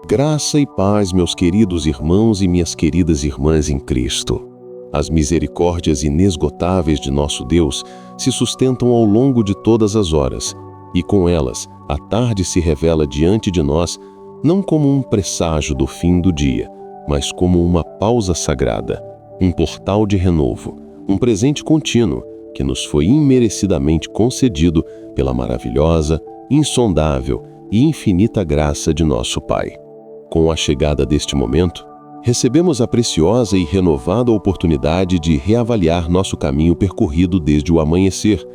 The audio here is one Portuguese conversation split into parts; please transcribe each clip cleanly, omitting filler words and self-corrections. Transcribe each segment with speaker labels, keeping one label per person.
Speaker 1: Graça e paz, meus queridos irmãos e minhas queridas irmãs em Cristo. As misericórdias inesgotáveis de nosso Deus se sustentam ao longo de todas as horas, e com elas, a tarde se revela diante de nós não como um presságio do fim do dia, mas como uma pausa sagrada, um portal de renovo, um presente contínuo que nos foi imerecidamente concedido pela maravilhosa, insondável e infinita graça de nosso Pai. Com a chegada deste momento, recebemos a preciosa e renovada oportunidade de reavaliar nosso caminho percorrido desde o amanhecer,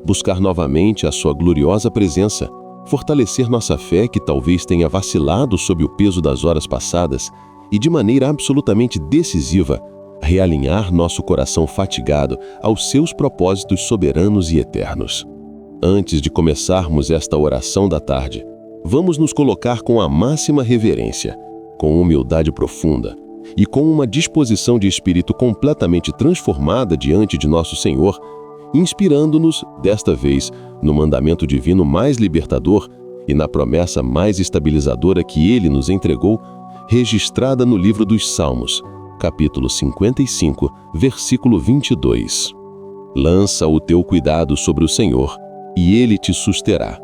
Speaker 1: buscar novamente a sua gloriosa presença, fortalecer nossa fé que talvez tenha vacilado sob o peso das horas passadas e, de maneira absolutamente decisiva, realinhar nosso coração fatigado aos seus propósitos soberanos e eternos. Antes de começarmos esta oração da tarde, vamos nos colocar com a máxima reverência, com humildade profunda e com uma disposição de espírito completamente transformada diante de nosso Senhor, inspirando-nos, desta vez, no mandamento divino mais libertador e na promessa mais estabilizadora que Ele nos entregou, registrada no livro dos Salmos, capítulo 55, versículo 22. Lança o teu cuidado sobre o Senhor, e Ele te susterá.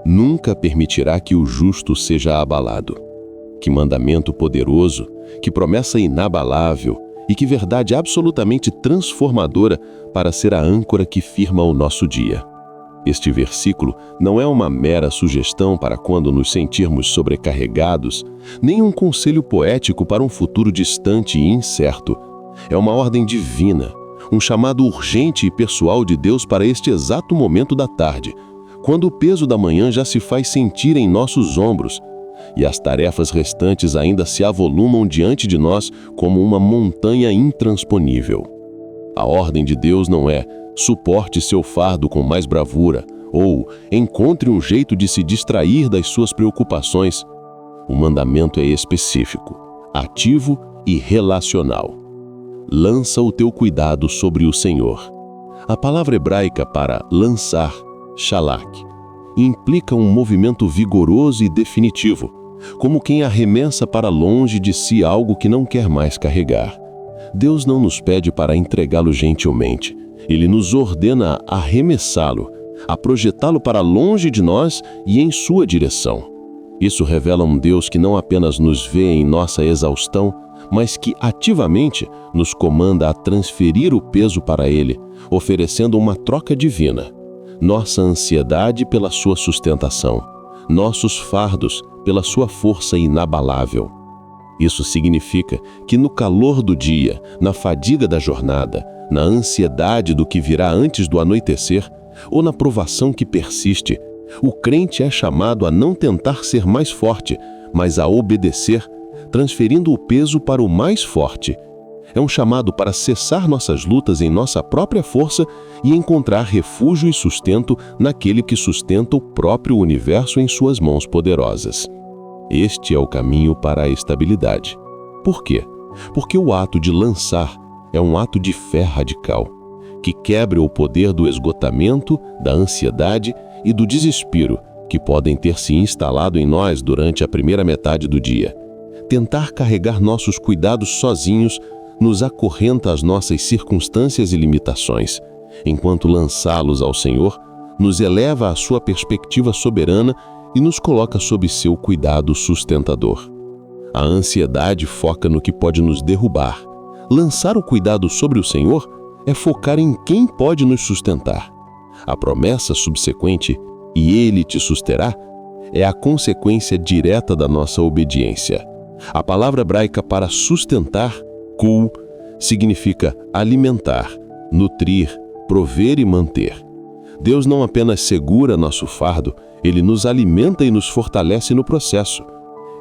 Speaker 1: Nunca permitirá que o justo seja abalado. Que mandamento poderoso, que promessa inabalável e que verdade absolutamente transformadora para ser a âncora que firma o nosso dia. Este versículo não é uma mera sugestão para quando nos sentirmos sobrecarregados, nem um conselho poético para um futuro distante e incerto. É uma ordem divina, um chamado urgente e pessoal de Deus para este exato momento da tarde, quando o peso da manhã já se faz sentir em nossos ombros e as tarefas restantes ainda se avolumam diante de nós como uma montanha intransponível. A ordem de Deus não é suporte seu fardo com mais bravura ou encontre um jeito de se distrair das suas preocupações. O mandamento é específico, ativo e relacional. Lança o teu cuidado sobre o Senhor. A palavra hebraica para lançar, shalak, implica um movimento vigoroso e definitivo, como quem arremessa para longe de si algo que não quer mais carregar. Deus não nos pede para entregá-lo gentilmente. Ele nos ordena a arremessá-lo, a projetá-lo para longe de nós e em sua direção. Isso revela um Deus que não apenas nos vê em nossa exaustão, mas que ativamente nos comanda a transferir o peso para Ele, oferecendo uma troca divina. Nossa ansiedade pela sua sustentação, nossos fardos pela sua força inabalável. Isso significa que no calor do dia, na fadiga da jornada, na ansiedade do que virá antes do anoitecer, ou na provação que persiste, o crente é chamado a não tentar ser mais forte, mas a obedecer, transferindo o peso para o mais forte. É um chamado para cessar nossas lutas em nossa própria força e encontrar refúgio e sustento naquele que sustenta o próprio universo em suas mãos poderosas. Este é o caminho para a estabilidade. Por quê? Porque o ato de lançar é um ato de fé radical, que quebra o poder do esgotamento, da ansiedade e do desespero que podem ter se instalado em nós durante a primeira metade do dia. Tentar carregar nossos cuidados sozinhos nos acorrenta às nossas circunstâncias e limitações, enquanto lançá-los ao Senhor nos eleva à sua perspectiva soberana e nos coloca sob seu cuidado sustentador. A ansiedade foca no que pode nos derrubar. Lançar o cuidado sobre o Senhor é focar em quem pode nos sustentar. A promessa subsequente, e Ele te susterá, é a consequência direta da nossa obediência. A palavra hebraica para sustentar, kul, significa alimentar, nutrir, prover e manter. Deus não apenas segura nosso fardo, Ele nos alimenta e nos fortalece no processo.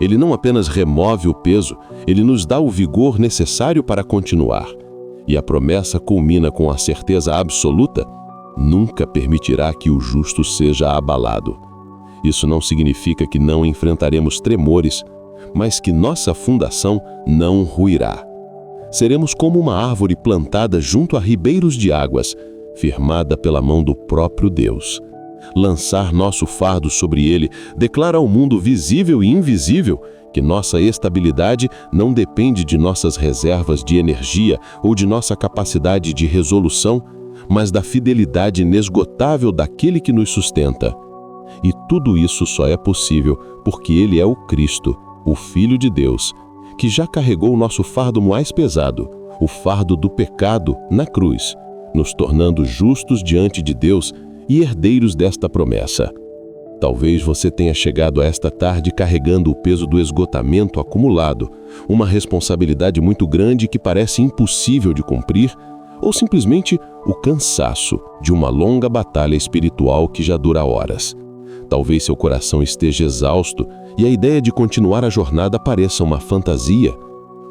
Speaker 1: Ele não apenas remove o peso, Ele nos dá o vigor necessário para continuar. E a promessa culmina com a certeza absoluta: nunca permitirá que o justo seja abalado. Isso não significa que não enfrentaremos tremores, mas que nossa fundação não ruirá. Seremos como uma árvore plantada junto a ribeiros de águas, firmada pela mão do próprio Deus. Lançar nosso fardo sobre ele declara ao mundo visível e invisível que nossa estabilidade não depende de nossas reservas de energia ou de nossa capacidade de resolução, mas da fidelidade inesgotável daquele que nos sustenta. E tudo isso só é possível porque ele é o Cristo, o Filho de Deus, que já carregou o nosso fardo mais pesado, o fardo do pecado, na cruz, nos tornando justos diante de Deus e herdeiros desta promessa. Talvez você tenha chegado a esta tarde carregando o peso do esgotamento acumulado, uma responsabilidade muito grande que parece impossível de cumprir, ou simplesmente o cansaço de uma longa batalha espiritual que já dura horas. Talvez seu coração esteja exausto e a ideia de continuar a jornada pareça uma fantasia.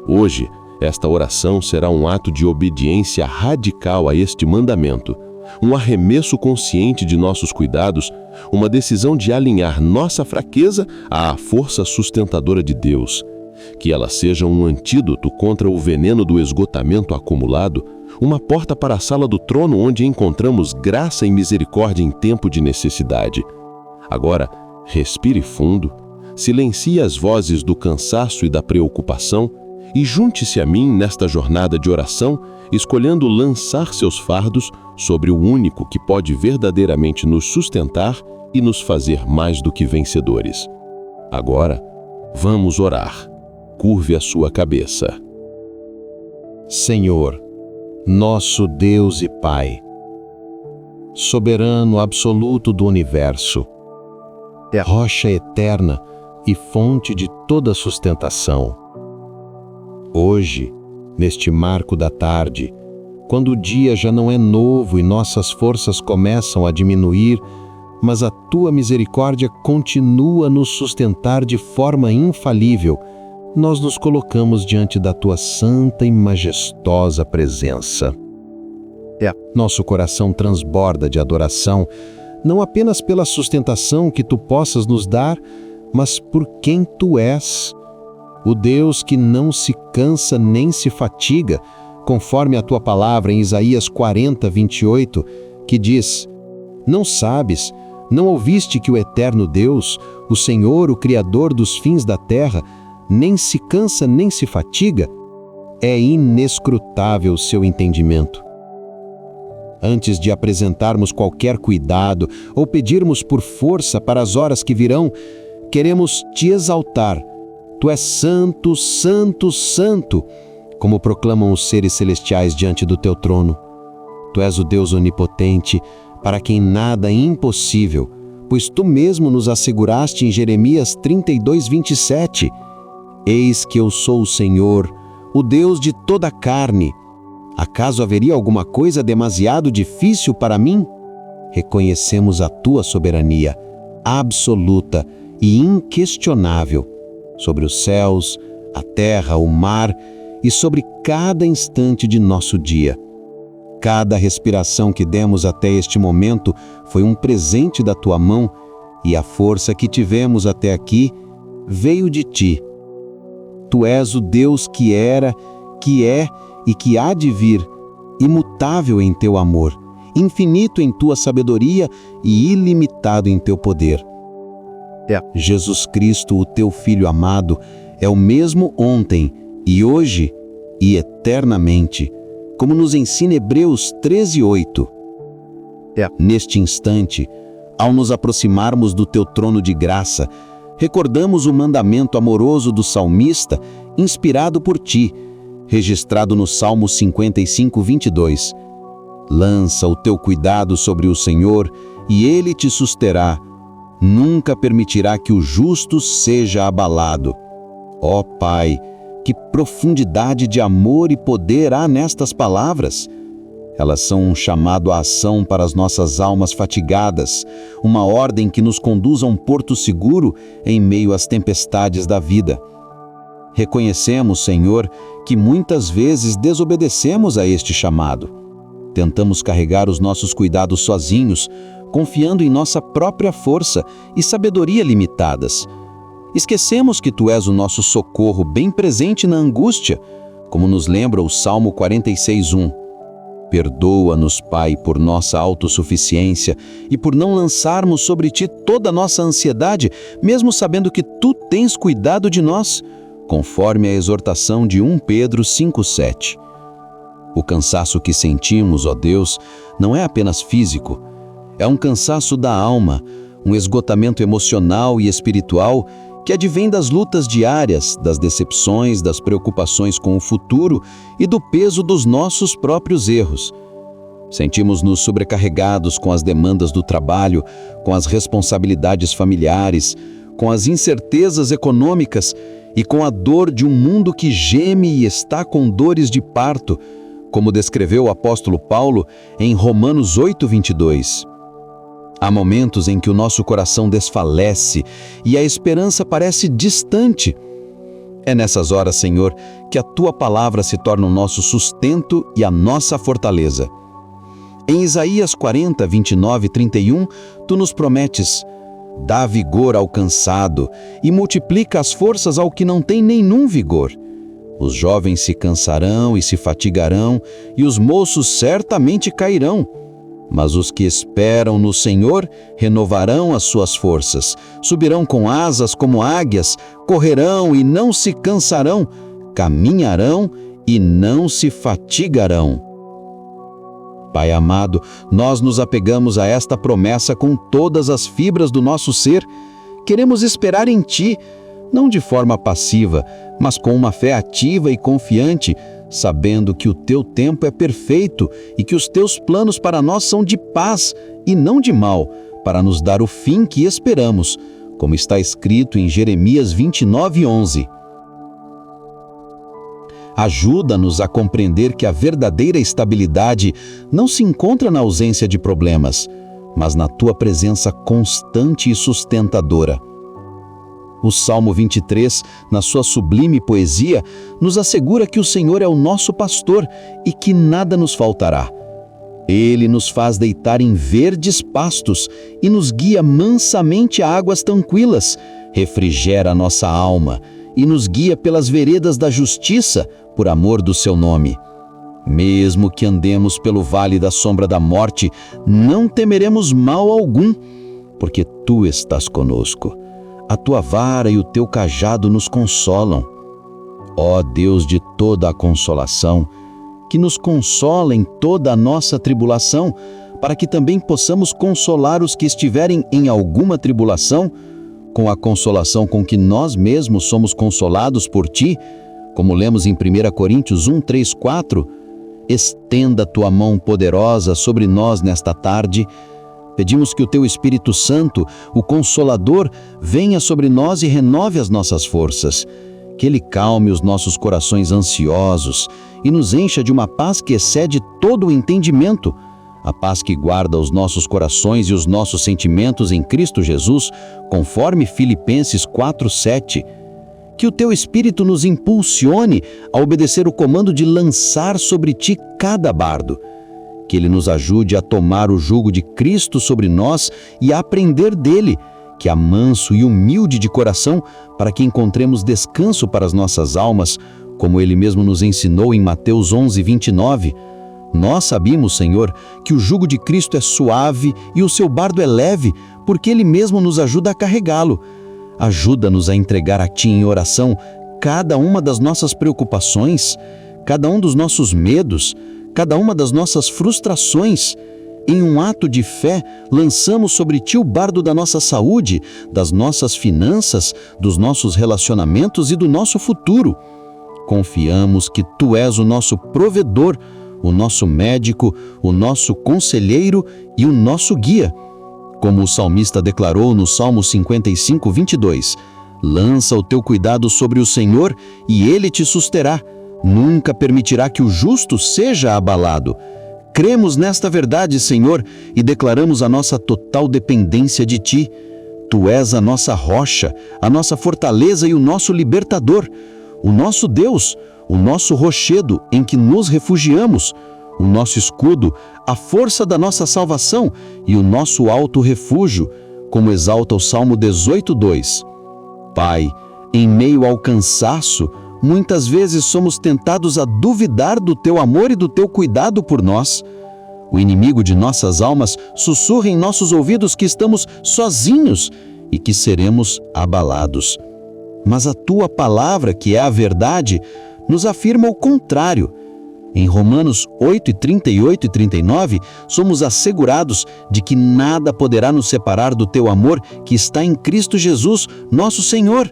Speaker 1: Hoje, esta oração será um ato de obediência radical a este mandamento, um arremesso consciente de nossos cuidados, uma decisão de alinhar nossa fraqueza à força sustentadora de Deus. Que ela seja um antídoto contra o veneno do esgotamento acumulado, uma porta para a sala do trono onde encontramos graça e misericórdia em tempo de necessidade. Agora, respire fundo, silencie as vozes do cansaço e da preocupação e junte-se a mim nesta jornada de oração, escolhendo lançar seus fardos sobre o único que pode verdadeiramente nos sustentar e nos fazer mais do que vencedores. Agora, vamos orar. Curve a sua cabeça.
Speaker 2: Senhor, nosso Deus e Pai, soberano absoluto do universo, rocha eterna e fonte de toda sustentação. Hoje, neste marco da tarde, quando o dia já não é novo e nossas forças começam a diminuir, mas a Tua misericórdia continua a nos sustentar de forma infalível, nós nos colocamos diante da Tua santa e majestosa presença. Nosso coração transborda de adoração, não apenas pela sustentação que Tu possas nos dar, mas por quem Tu és. O Deus que não se cansa nem se fatiga, conforme a Tua palavra em Isaías 40, 28, que diz: Não sabes, não ouviste que o eterno Deus, o Senhor, o Criador dos fins da terra, nem se cansa nem se fatiga? É inescrutável o seu entendimento. Antes de apresentarmos qualquer cuidado ou pedirmos por força para as horas que virão, queremos Te exaltar. Tu és santo, santo, santo, como proclamam os seres celestiais diante do Teu trono. Tu és o Deus onipotente, para quem nada é impossível, pois Tu mesmo nos asseguraste em Jeremias 32, 27. Eis que eu sou o Senhor, o Deus de toda a carne. Acaso haveria alguma coisa demasiado difícil para mim? Reconhecemos a Tua soberania, absoluta e inquestionável, sobre os céus, a terra, o mar e sobre cada instante de nosso dia. Cada respiração que demos até este momento foi um presente da Tua mão, e a força que tivemos até aqui veio de Ti. Tu és o Deus que era, que é e que há de vir, imutável em Teu amor, infinito em Tua sabedoria e ilimitado em Teu poder. Jesus Cristo, o Teu Filho amado, é o mesmo ontem e hoje e eternamente, como nos ensina Hebreus 13, 8. Neste instante, ao nos aproximarmos do Teu trono de graça, recordamos o mandamento amoroso do salmista, inspirado por Ti, registrado no Salmo 55, 22. Lança o Teu cuidado sobre o Senhor e Ele te susterá. Nunca permitirá que o justo seja abalado. Ó Pai, que profundidade de amor e poder há nestas palavras! Elas são um chamado à ação para as nossas almas fatigadas, uma ordem que nos conduz a um porto seguro em meio às tempestades da vida. Reconhecemos, Senhor, que muitas vezes desobedecemos a este chamado. Tentamos carregar os nossos cuidados sozinhos, confiando em nossa própria força e sabedoria limitadas. Esquecemos que Tu és o nosso socorro bem presente na angústia, como nos lembra o Salmo 46, 1.
Speaker 3: Perdoa-nos, Pai, por nossa autossuficiência e por não lançarmos sobre Ti toda a nossa ansiedade, mesmo sabendo que Tu tens cuidado de nós, conforme a exortação de 1 Pedro 5,7. O cansaço que sentimos, ó Deus, não é apenas físico, é um cansaço da alma, um esgotamento emocional e espiritual que advém das lutas diárias, das decepções, das preocupações com o futuro e do peso dos nossos próprios erros. Sentimos-nos sobrecarregados com as demandas do trabalho, com as responsabilidades familiares, com as incertezas econômicas e com a dor de um mundo que geme e está com dores de parto, como descreveu o apóstolo Paulo em Romanos 8:22. Há momentos em que o nosso coração desfalece e a esperança parece distante. É nessas horas, Senhor, que a Tua palavra se torna o nosso sustento e a nossa fortaleza. Em Isaías 40, 29 e 31, Tu nos prometes: dá vigor ao cansado e multiplica as forças ao que não tem nenhum vigor. Os jovens se cansarão e se fatigarão, e os moços certamente cairão. Mas os que esperam no Senhor renovarão as suas forças, subirão com asas como águias, correrão e não se cansarão, caminharão e não se fatigarão. Pai amado, nós nos apegamos a esta promessa com todas as fibras do nosso ser. Queremos esperar em Ti, não de forma passiva, mas com uma fé ativa e confiante, sabendo que o Teu tempo é perfeito e que os Teus planos para nós são de paz e não de mal, para nos dar o fim que esperamos, como está escrito em Jeremias 29:11. Ajuda-nos a compreender que a verdadeira estabilidade não se encontra na ausência de problemas, mas na Tua presença constante e sustentadora. O Salmo 23, na sua sublime poesia, nos assegura que o Senhor é o nosso pastor e que nada nos faltará. Ele nos faz deitar em verdes pastos e nos guia mansamente a águas tranquilas, refrigera a nossa alma e nos guia pelas veredas da justiça, por amor do Seu nome. Mesmo que andemos pelo vale da sombra da morte, não temeremos mal algum, porque Tu estás conosco. A Tua vara e o Teu cajado nos consolam. Ó Deus de toda a consolação, que nos consola em toda a nossa tribulação, para que também possamos consolar os que estiverem em alguma tribulação, com a consolação com que nós mesmos somos consolados por Ti, como lemos em 1 Coríntios 1, 3, 4. Estenda Tua mão poderosa sobre nós nesta tarde. Pedimos que o Teu Espírito Santo, o Consolador, venha sobre nós e renove as nossas forças. Que Ele calme os nossos corações ansiosos e nos encha de uma paz que excede todo o entendimento, a paz que guarda os nossos corações e os nossos sentimentos em Cristo Jesus, conforme Filipenses 4:7. Que o Teu Espírito nos impulsione a obedecer o comando de lançar sobre Ti cada dardo. Que Ele nos ajude a tomar o jugo de Cristo sobre nós e a aprender dele, que é manso e humilde de coração, para que encontremos descanso para as nossas almas, como Ele mesmo nos ensinou em Mateus 11:29. Nós sabemos, Senhor, que o jugo de Cristo é suave e o Seu fardo é leve, porque Ele mesmo nos ajuda a carregá-lo. Ajuda-nos a entregar a Ti em oração cada uma das nossas preocupações, cada um dos nossos medos, cada uma das nossas frustrações. Em um ato de fé, lançamos sobre Ti o fardo da nossa saúde, das nossas finanças, dos nossos relacionamentos e do nosso futuro. Confiamos que Tu és o nosso provedor, o nosso médico, o nosso conselheiro e o nosso guia. Como o salmista declarou no Salmo 55:22, lança o teu cuidado sobre o Senhor e Ele te susterá. Nunca permitirá que o justo seja abalado. Cremos nesta verdade, Senhor, e declaramos a nossa total dependência de Ti. Tu és a nossa rocha, a nossa fortaleza e o nosso libertador, o nosso Deus, o nosso rochedo em que nos refugiamos, o nosso escudo, a força da nossa salvação e o nosso alto refúgio, como exalta o Salmo 18:2. Pai, em meio ao cansaço, muitas vezes somos tentados a duvidar do teu amor e do teu cuidado por nós. O inimigo de nossas almas sussurra em nossos ouvidos que estamos sozinhos e que seremos abalados. Mas a tua palavra, que é a verdade, nos afirma o contrário. Em Romanos 8, 38 e 39, somos assegurados de que nada poderá nos separar do teu amor que está em Cristo Jesus, nosso Senhor.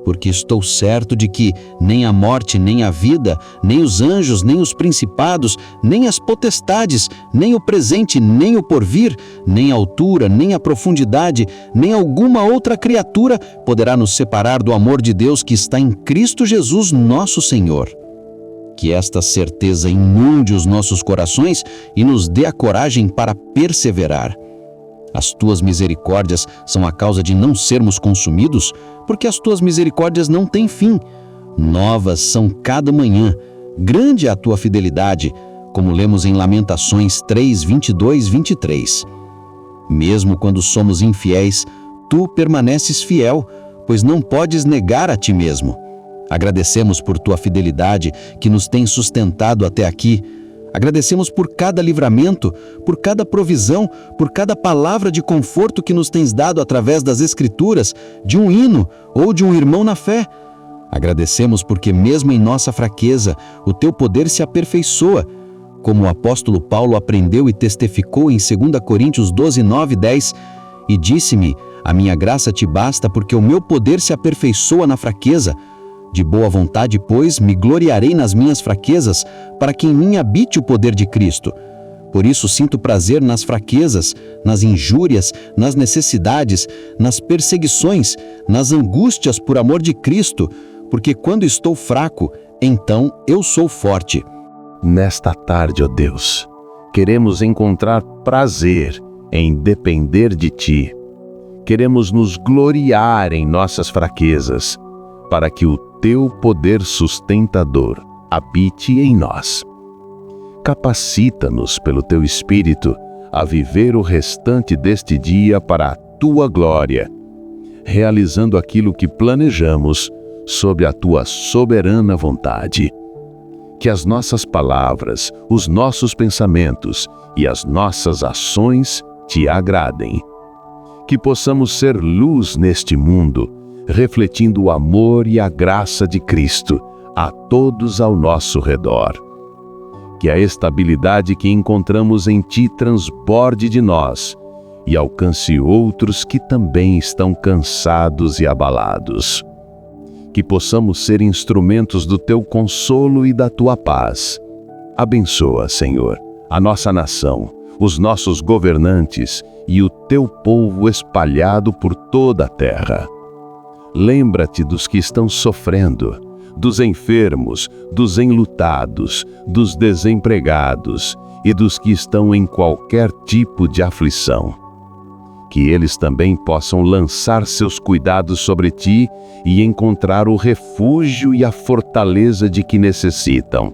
Speaker 3: Porque estou certo de que nem a morte, nem a vida, nem os anjos, nem os principados, nem as potestades, nem o presente, nem o porvir, nem a altura, nem a profundidade, nem alguma outra criatura poderá nos separar do amor de Deus que está em Cristo Jesus, nosso Senhor. Que esta certeza inunde os nossos corações e nos dê a coragem para perseverar. As tuas misericórdias são a causa de não sermos consumidos, porque as tuas misericórdias não têm fim. Novas são cada manhã. Grande é a tua fidelidade, como lemos em Lamentações 3, 22, 23. Mesmo quando somos infiéis, tu permaneces fiel, pois não podes negar a ti mesmo. Agradecemos por tua fidelidade que nos tem sustentado até aqui. Agradecemos por cada livramento, por cada provisão, por cada palavra de conforto que nos tens dado através das Escrituras, de um hino ou de um irmão na fé. Agradecemos porque mesmo em nossa fraqueza, o teu poder se aperfeiçoa, como o apóstolo Paulo aprendeu e testificou em 2 Coríntios 12, 9 e 10, e disse-me: a minha graça te basta porque o meu poder se aperfeiçoa na fraqueza. De boa vontade, pois, me gloriarei nas minhas fraquezas, para que em mim habite o poder de Cristo. Por isso sinto prazer nas fraquezas, nas injúrias, nas necessidades, nas perseguições, nas angústias por amor de Cristo, porque quando estou fraco, então eu sou forte.
Speaker 1: Nesta tarde, ó Deus, queremos encontrar prazer em depender de Ti. Queremos nos gloriar em nossas fraquezas, para que o Teu poder sustentador habite em nós. Capacita-nos pelo Teu Espírito a viver o restante deste dia para a Tua glória, realizando aquilo que planejamos sob a Tua soberana vontade. Que as nossas palavras, os nossos pensamentos e as nossas ações Te agradem. Que possamos ser luz neste mundo, refletindo o amor e a graça de Cristo a todos ao nosso redor. Que a estabilidade que encontramos em Ti transborde de nós e alcance outros que também estão cansados e abalados. Que possamos ser instrumentos do Teu consolo e da Tua paz. Abençoa, Senhor, a nossa nação, os nossos governantes e o Teu povo espalhado por toda a terra. Lembra-te dos que estão sofrendo, dos enfermos, dos enlutados, dos desempregados e dos que estão em qualquer tipo de aflição. Que eles também possam lançar seus cuidados sobre Ti e encontrar o refúgio e a fortaleza de que necessitam.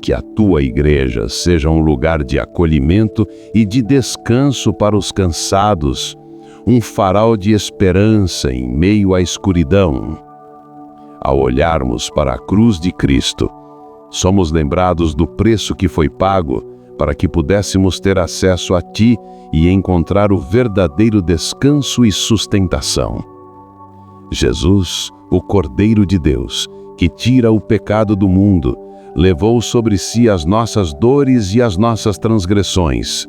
Speaker 1: Que a Tua igreja seja um lugar de acolhimento e de descanso para os cansados, um farol de esperança em meio à escuridão. Ao olharmos para a cruz de Cristo, somos lembrados do preço que foi pago para que pudéssemos ter acesso a Ti e encontrar o verdadeiro descanso e sustentação. Jesus, o Cordeiro de Deus, que tira o pecado do mundo, levou sobre si as nossas dores e as nossas transgressões.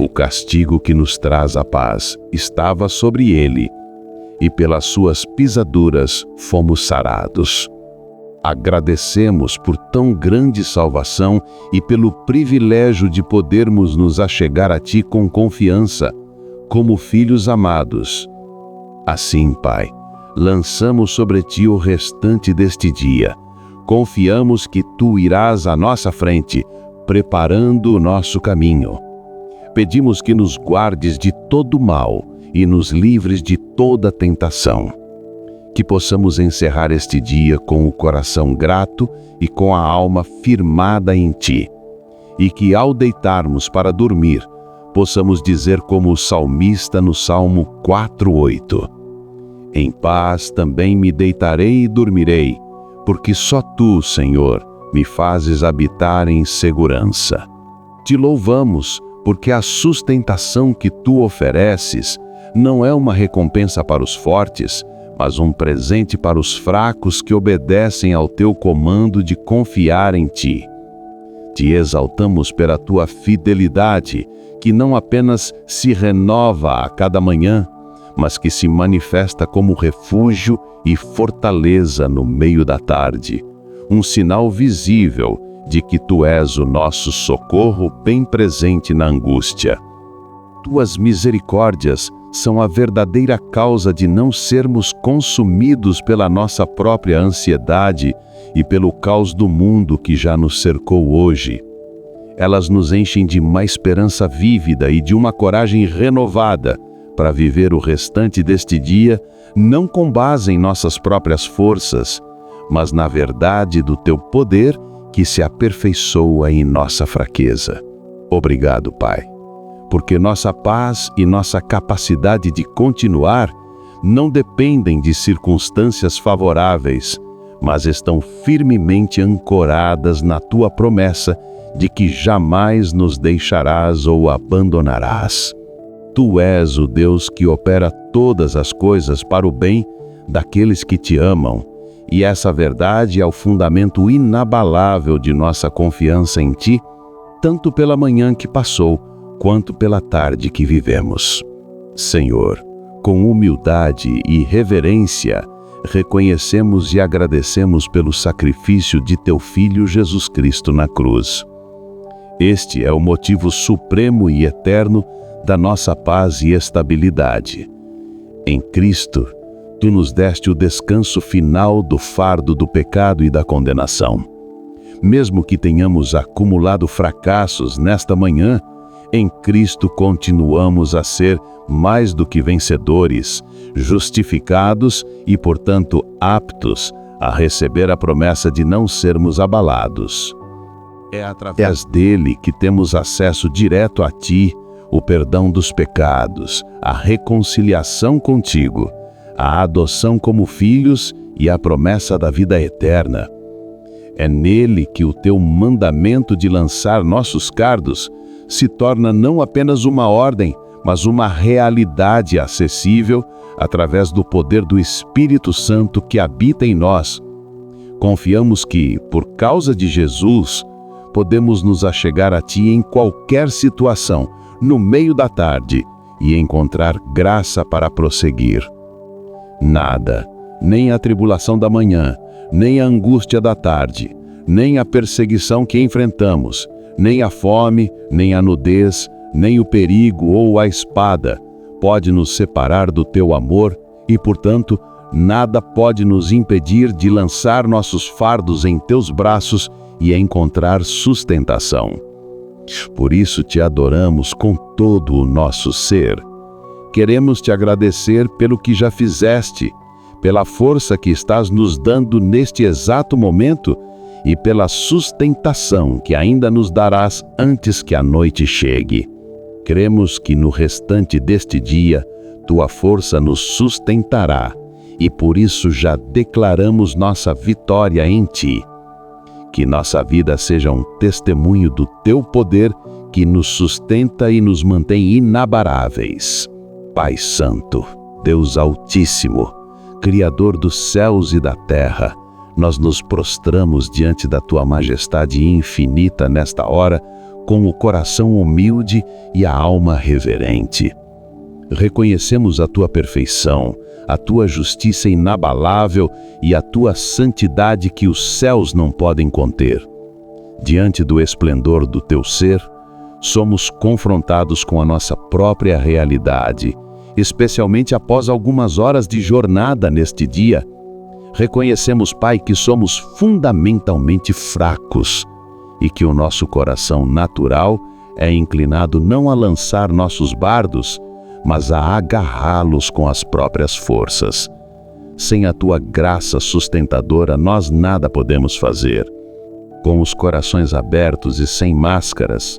Speaker 1: O castigo que nos traz a paz estava sobre ele, e pelas suas pisaduras fomos sarados. Agradecemos por tão grande salvação e pelo privilégio de podermos nos achegar a Ti com confiança, como filhos amados. Assim, Pai, lançamos sobre Ti o restante deste dia. Confiamos que Tu irás à nossa frente, preparando o nosso caminho. Pedimos que nos guardes de todo mal e nos livres de toda tentação. Que possamos encerrar este dia com o coração grato e com a alma firmada em Ti. E que ao deitarmos para dormir, possamos dizer como o salmista no Salmo 4:8: Em paz também me deitarei e dormirei, porque só Tu, Senhor, me fazes habitar em segurança. Te louvamos, porque a sustentação que Tu ofereces não é uma recompensa para os fortes, mas um presente para os fracos que obedecem ao Teu comando de confiar em Ti. Te exaltamos pela Tua fidelidade, que não apenas se renova a cada manhã, mas que se manifesta como refúgio e fortaleza no meio da tarde, um sinal visível de que Tu és o nosso socorro bem presente na angústia. Tuas misericórdias são a verdadeira causa de não sermos consumidos pela nossa própria ansiedade e pelo caos do mundo que já nos cercou hoje. Elas nos enchem de uma esperança vívida e de uma coragem renovada para viver o restante deste dia, não com base em nossas próprias forças, mas na verdade do Teu poder que se aperfeiçoa em nossa fraqueza. Obrigado, Pai, porque nossa paz e nossa capacidade de continuar não dependem de circunstâncias favoráveis, mas estão firmemente ancoradas na Tua promessa de que jamais nos deixarás ou abandonarás. Tu és o Deus que opera todas as coisas para o bem daqueles que Te amam, e essa verdade é o fundamento inabalável de nossa confiança em Ti, tanto pela manhã que passou, quanto pela tarde que vivemos. Senhor, com humildade e reverência, reconhecemos e agradecemos pelo sacrifício de Teu Filho Jesus Cristo na cruz. Este é o motivo supremo e eterno da nossa paz e estabilidade. Em Cristo, Tu nos deste o descanso final do fardo do pecado e da condenação. Mesmo que tenhamos acumulado fracassos nesta manhã, em Cristo continuamos a ser mais do que vencedores, justificados e, portanto, aptos a receber a promessa de não sermos abalados. É através dele que temos acesso direto a Ti, o perdão dos pecados, a reconciliação contigo, a adoção como filhos e a promessa da vida eterna. É nele que o Teu mandamento de lançar nossos cardos se torna não apenas uma ordem, mas uma realidade acessível através do poder do Espírito Santo que habita em nós. Confiamos que, por causa de Jesus, podemos nos achegar a Ti em qualquer situação, no meio da tarde, e encontrar graça para prosseguir. Nada, nem a tribulação da manhã, nem a angústia da tarde, nem a perseguição que enfrentamos, nem a fome, nem a nudez, nem o perigo ou a espada pode nos separar do Teu amor e, portanto, nada pode nos impedir de lançar nossos fardos em Teus braços e encontrar sustentação. Por isso Te adoramos com todo o nosso ser. Queremos Te agradecer pelo que já fizeste, pela força que estás nos dando neste exato momento e pela sustentação que ainda nos darás antes que a noite chegue. Cremos que no restante deste dia Tua força nos sustentará e por isso já declaramos nossa vitória em Ti. Que nossa vida seja um testemunho do Teu poder que nos sustenta e nos mantém inabaláveis. Pai Santo, Deus Altíssimo, Criador dos céus e da terra, nós nos prostramos diante da Tua majestade infinita nesta hora, com o coração humilde e a alma reverente. Reconhecemos a Tua perfeição, a Tua justiça inabalável e a Tua santidade que os céus não podem conter. Diante do esplendor do Teu ser, somos confrontados com a nossa própria realidade, especialmente após algumas horas de jornada neste dia. Reconhecemos, Pai, que somos fundamentalmente fracos e que o nosso coração natural é inclinado não a lançar nossos dardos, mas a agarrá-los com as próprias forças. Sem a Tua graça sustentadora, nós nada podemos fazer. Com os corações abertos e sem máscaras,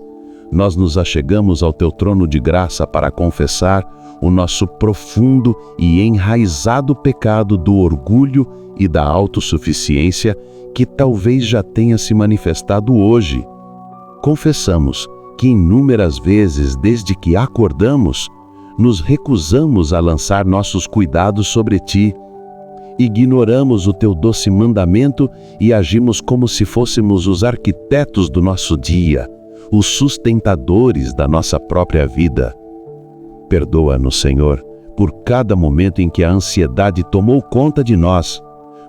Speaker 2: nós nos achegamos ao teu trono de graça para confessar o nosso profundo e enraizado pecado do orgulho e da autossuficiência que talvez já tenha se manifestado hoje. Confessamos que inúmeras vezes, desde que acordamos, nos recusamos a lançar nossos cuidados sobre ti. Ignoramos o teu doce mandamento e agimos como se fôssemos os arquitetos do nosso dia, os sustentadores da nossa própria vida. Perdoa-nos, Senhor, por cada momento em que a ansiedade tomou conta de nós,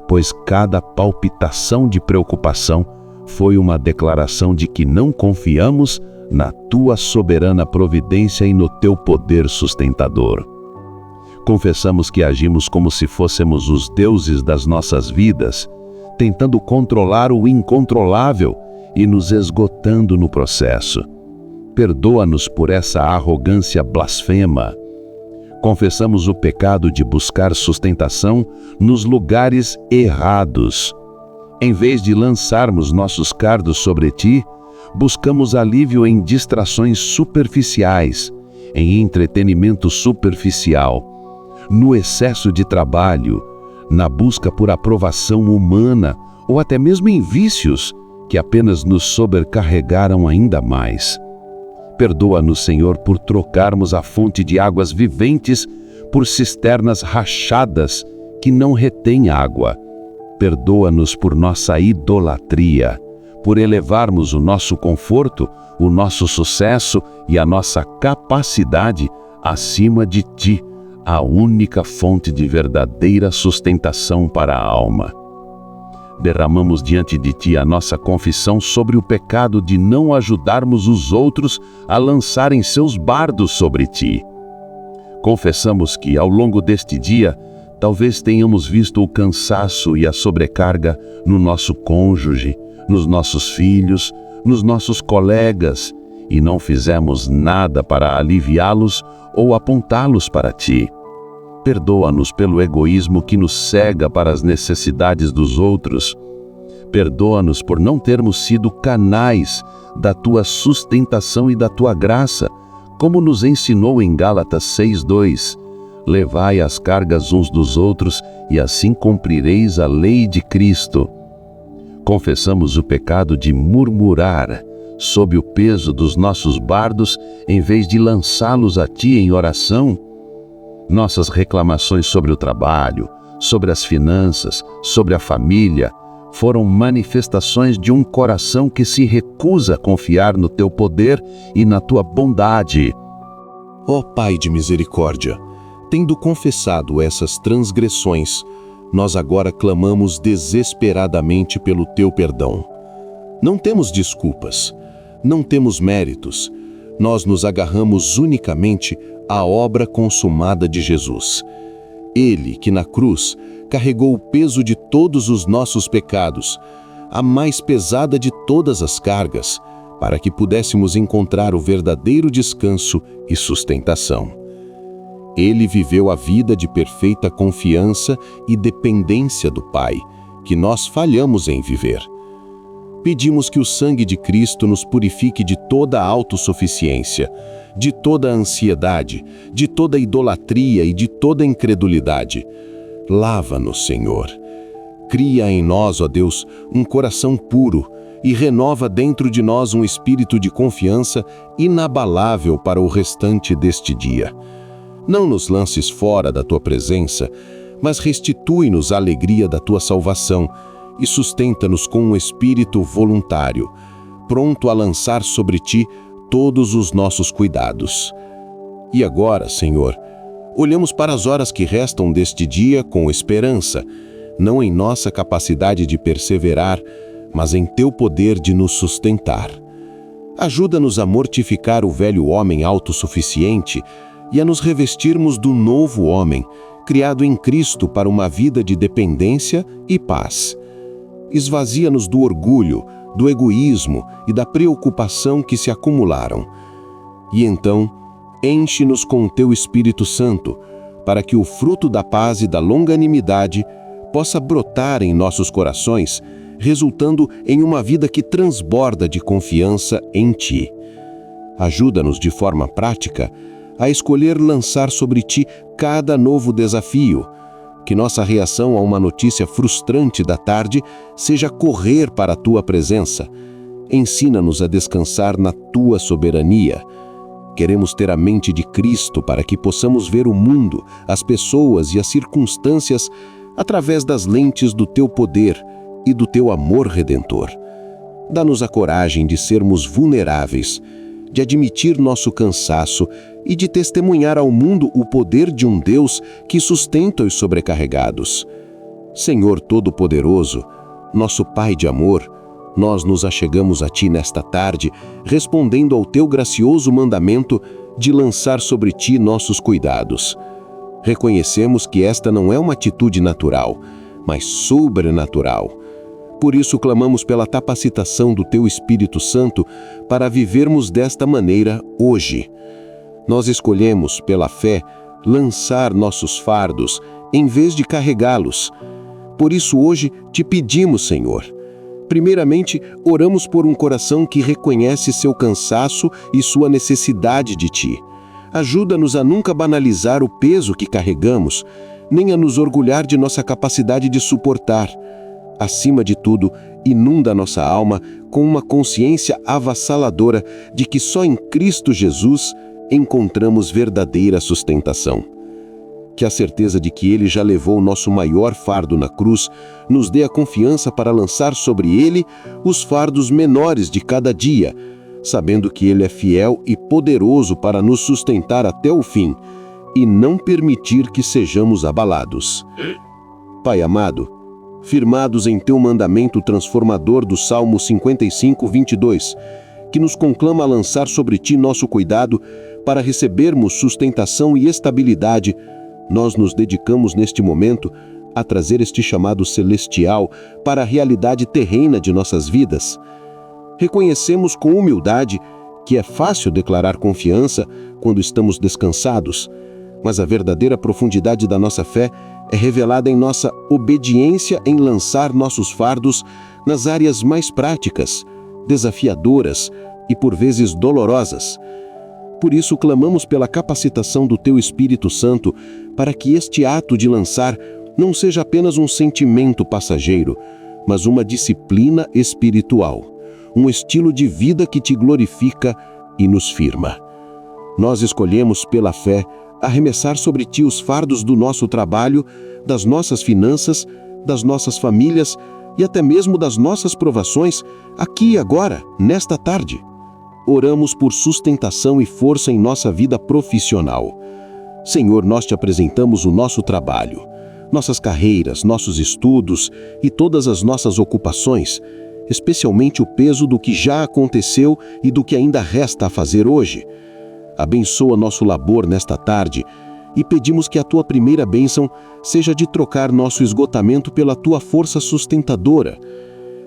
Speaker 2: pois cada palpitação de preocupação foi uma declaração de que não confiamos na tua soberana providência e no teu poder sustentador. Confessamos que agimos como se fôssemos os deuses das nossas vidas, tentando controlar o incontrolável e nos esgotando no processo. Perdoa-nos por essa arrogância blasfema. Confessamos o pecado de buscar sustentação nos lugares errados. Em vez de lançarmos nossos cardos sobre ti, buscamos alívio em distrações superficiais, em entretenimento superficial, no excesso de trabalho, na busca por aprovação humana ou até mesmo em vícios que apenas nos sobrecarregaram ainda mais. Perdoa-nos, Senhor, por trocarmos a fonte de águas viventes por cisternas rachadas que não retêm água. Perdoa-nos por nossa idolatria, por elevarmos o nosso conforto, o nosso sucesso e a nossa capacidade acima de ti, a única fonte de verdadeira sustentação para a alma. Derramamos diante de ti a nossa confissão sobre o pecado de não ajudarmos os outros a lançarem seus bardos sobre ti. Confessamos que, ao longo deste dia, talvez tenhamos visto o cansaço e a sobrecarga no nosso cônjuge, nos nossos filhos, nos nossos colegas, e não fizemos nada para aliviá-los ou apontá-los para ti. Perdoa-nos pelo egoísmo que nos cega para as necessidades dos outros. Perdoa-nos por não termos sido canais da tua sustentação e da tua graça, como nos ensinou em Gálatas 6:2. Levai as cargas uns dos outros e assim cumprireis a lei de Cristo. Confessamos o pecado de murmurar sob o peso dos nossos bardos em vez de lançá-los a ti em oração. Nossas reclamações sobre o trabalho, sobre as finanças, sobre a família, foram manifestações de um coração que se recusa a confiar no teu poder e na tua bondade.
Speaker 1: Ó Pai de misericórdia, tendo confessado essas transgressões, nós agora clamamos desesperadamente pelo teu perdão. Não temos desculpas, não temos méritos, nós nos agarramos unicamente à obra consumada de Jesus. Ele, que na cruz carregou o peso de todos os nossos pecados, a mais pesada de todas as cargas, para que pudéssemos encontrar o verdadeiro descanso e sustentação. Ele viveu a vida de perfeita confiança e dependência do Pai, que nós falhamos em viver. Pedimos que o sangue de Cristo nos purifique de toda a autossuficiência, de toda a ansiedade, de toda a idolatria e de toda a incredulidade. Lava-nos, Senhor. Cria em nós, ó Deus, um coração puro e renova dentro de nós um espírito de confiança inabalável para o restante deste dia. Não nos lances fora da tua presença, mas restitui-nos a alegria da tua salvação e sustenta-nos com um espírito voluntário, pronto a lançar sobre ti todos os nossos cuidados. E agora, Senhor, olhamos para as horas que restam deste dia com esperança, não em nossa capacidade de perseverar, mas em teu poder de nos sustentar. Ajuda-nos a mortificar o velho homem autossuficiente e a nos revestirmos do novo homem, criado em Cristo para uma vida de dependência e paz. Esvazia-nos do orgulho, do egoísmo e da preocupação que se acumularam. E então, enche-nos com o teu Espírito Santo, para que o fruto da paz e da longanimidade possa brotar em nossos corações, resultando em uma vida que transborda de confiança em ti. Ajuda-nos de forma prática a escolher lançar sobre Ti cada novo desafio. Que nossa reação a uma notícia frustrante da tarde seja correr para a Tua presença. Ensina-nos a descansar na Tua soberania. Queremos ter a mente de Cristo para que possamos ver o mundo, as pessoas e as circunstâncias através das lentes do Teu poder e do Teu amor redentor. Dá-nos a coragem de sermos vulneráveis, de admitir nosso cansaço e de testemunhar ao mundo o poder de um Deus que sustenta os sobrecarregados. Senhor Todo-Poderoso, nosso Pai de amor, nós nos achegamos a Ti nesta tarde, respondendo ao Teu gracioso mandamento de lançar sobre Ti nossos cuidados. Reconhecemos que esta não é uma atitude natural, mas sobrenatural. Por isso clamamos pela capacitação do Teu Espírito Santo para vivermos desta maneira hoje. Nós escolhemos, pela fé, lançar nossos fardos em vez de carregá-los. Por isso hoje te pedimos, Senhor. Primeiramente, oramos por um coração que reconhece seu cansaço e sua necessidade de Ti. Ajuda-nos a nunca banalizar o peso que carregamos, nem a nos orgulhar de nossa capacidade de suportar. Acima de tudo, inunda nossa alma com uma consciência avassaladora de que só em Cristo Jesus encontramos verdadeira sustentação. Que a certeza de que Ele já levou o nosso maior fardo na cruz nos dê a confiança para lançar sobre Ele os fardos menores de cada dia, sabendo que Ele é fiel e poderoso para nos sustentar até o fim e não permitir que sejamos abalados. Pai amado, firmados em Teu mandamento transformador do Salmo 55, 22, que nos conclama a lançar sobre Ti nosso cuidado para recebermos sustentação e estabilidade, nós nos dedicamos neste momento a trazer este chamado celestial para a realidade terrena de nossas vidas. Reconhecemos com humildade que é fácil declarar confiança quando estamos descansados, mas a verdadeira profundidade da nossa fé é revelada em nossa obediência em lançar nossos fardos nas áreas mais práticas, desafiadoras e por vezes dolorosas. Por isso clamamos pela capacitação do Teu Espírito Santo para que este ato de lançar não seja apenas um sentimento passageiro, mas uma disciplina espiritual, um estilo de vida que Te glorifica e nos firma. Nós escolhemos pela fé arremessar sobre Ti os fardos do nosso trabalho, das nossas finanças, das nossas famílias e até mesmo das nossas provações, aqui e agora, nesta tarde. Oramos por sustentação e força em nossa vida profissional. Senhor, nós Te apresentamos o nosso trabalho, nossas carreiras, nossos estudos e todas as nossas ocupações, especialmente o peso do que já aconteceu e do que ainda resta a fazer hoje. Abençoa nosso labor nesta tarde e pedimos que a Tua primeira bênção seja de trocar nosso esgotamento pela Tua força sustentadora.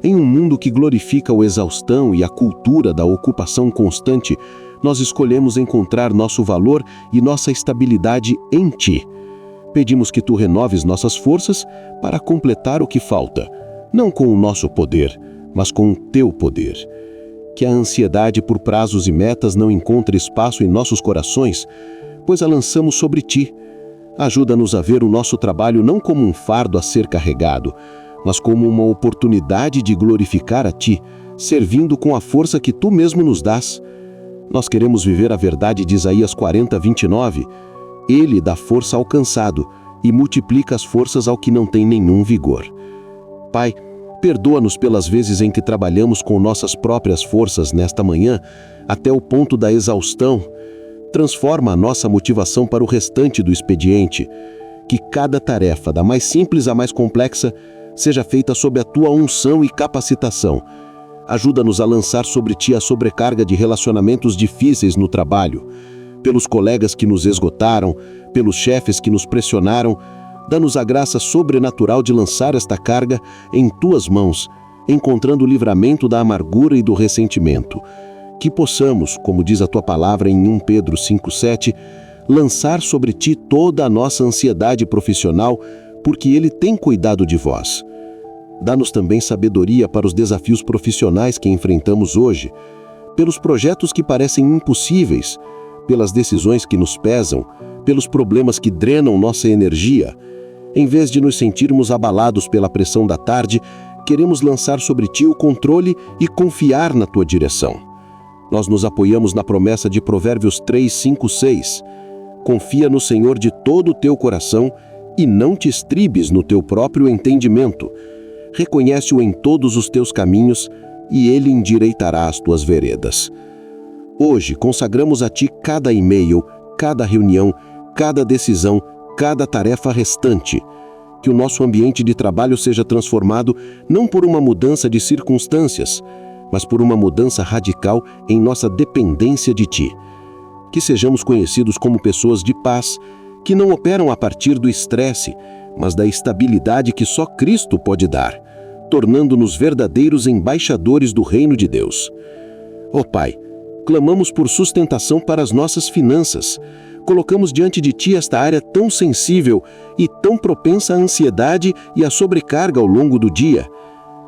Speaker 1: Em um mundo que glorifica a exaustão e a cultura da ocupação constante, nós escolhemos encontrar nosso valor e nossa estabilidade em Ti. Pedimos que Tu renoves nossas forças para completar o que falta, não com o nosso poder, mas com o Teu poder. Que a ansiedade por prazos e metas não encontre espaço em nossos corações, pois a lançamos sobre Ti. Ajuda-nos a ver o nosso trabalho não como um fardo a ser carregado, mas como uma oportunidade de glorificar a Ti, servindo com a força que Tu mesmo nos dás. Nós queremos viver a verdade de Isaías 40, 29. Ele dá força ao cansado e multiplica as forças ao que não tem nenhum vigor. Pai, perdoa-nos pelas vezes em que trabalhamos com nossas próprias forças nesta manhã, até o ponto da exaustão. Transforma a nossa motivação para o restante do expediente. Que cada tarefa, da mais simples à mais complexa, seja feita sob a Tua unção e capacitação. Ajuda-nos a lançar sobre Ti a sobrecarga de relacionamentos difíceis no trabalho, pelos colegas que nos esgotaram, pelos chefes que nos pressionaram. Dá-nos a graça sobrenatural de lançar esta carga em Tuas mãos, encontrando o livramento da amargura e do ressentimento. Que possamos, como diz a Tua palavra em 1 Pedro 5,7, lançar sobre Ti toda a nossa ansiedade profissional, porque Ele tem cuidado de vós. Dá-nos também sabedoria para os desafios profissionais que enfrentamos hoje. pelos projetos que parecem impossíveis, pelas decisões que nos pesam, pelos problemas que drenam nossa energia. Em vez de nos sentirmos abalados pela pressão da tarde, queremos lançar sobre Ti o controle e confiar na Tua direção. Nós nos apoiamos na promessa de Provérbios 3, 5, 6. Confia no Senhor de todo o teu coração e não te estribes no teu próprio entendimento. Reconhece-o em todos os teus caminhos e Ele endireitará as tuas veredas. Hoje, consagramos a Ti cada e-mail, cada reunião, cada decisão, cada tarefa restante. Que o nosso ambiente de trabalho seja transformado não por uma mudança de circunstâncias, mas por uma mudança radical em nossa dependência de Ti. Que sejamos conhecidos como pessoas de paz, que não operam a partir do estresse, mas da estabilidade que só Cristo pode dar, tornando-nos verdadeiros embaixadores do reino de Deus. Ó Pai, clamamos por sustentação para as nossas finanças. Colocamos diante de Ti esta área tão sensível e tão propensa à ansiedade e à sobrecarga ao longo do dia.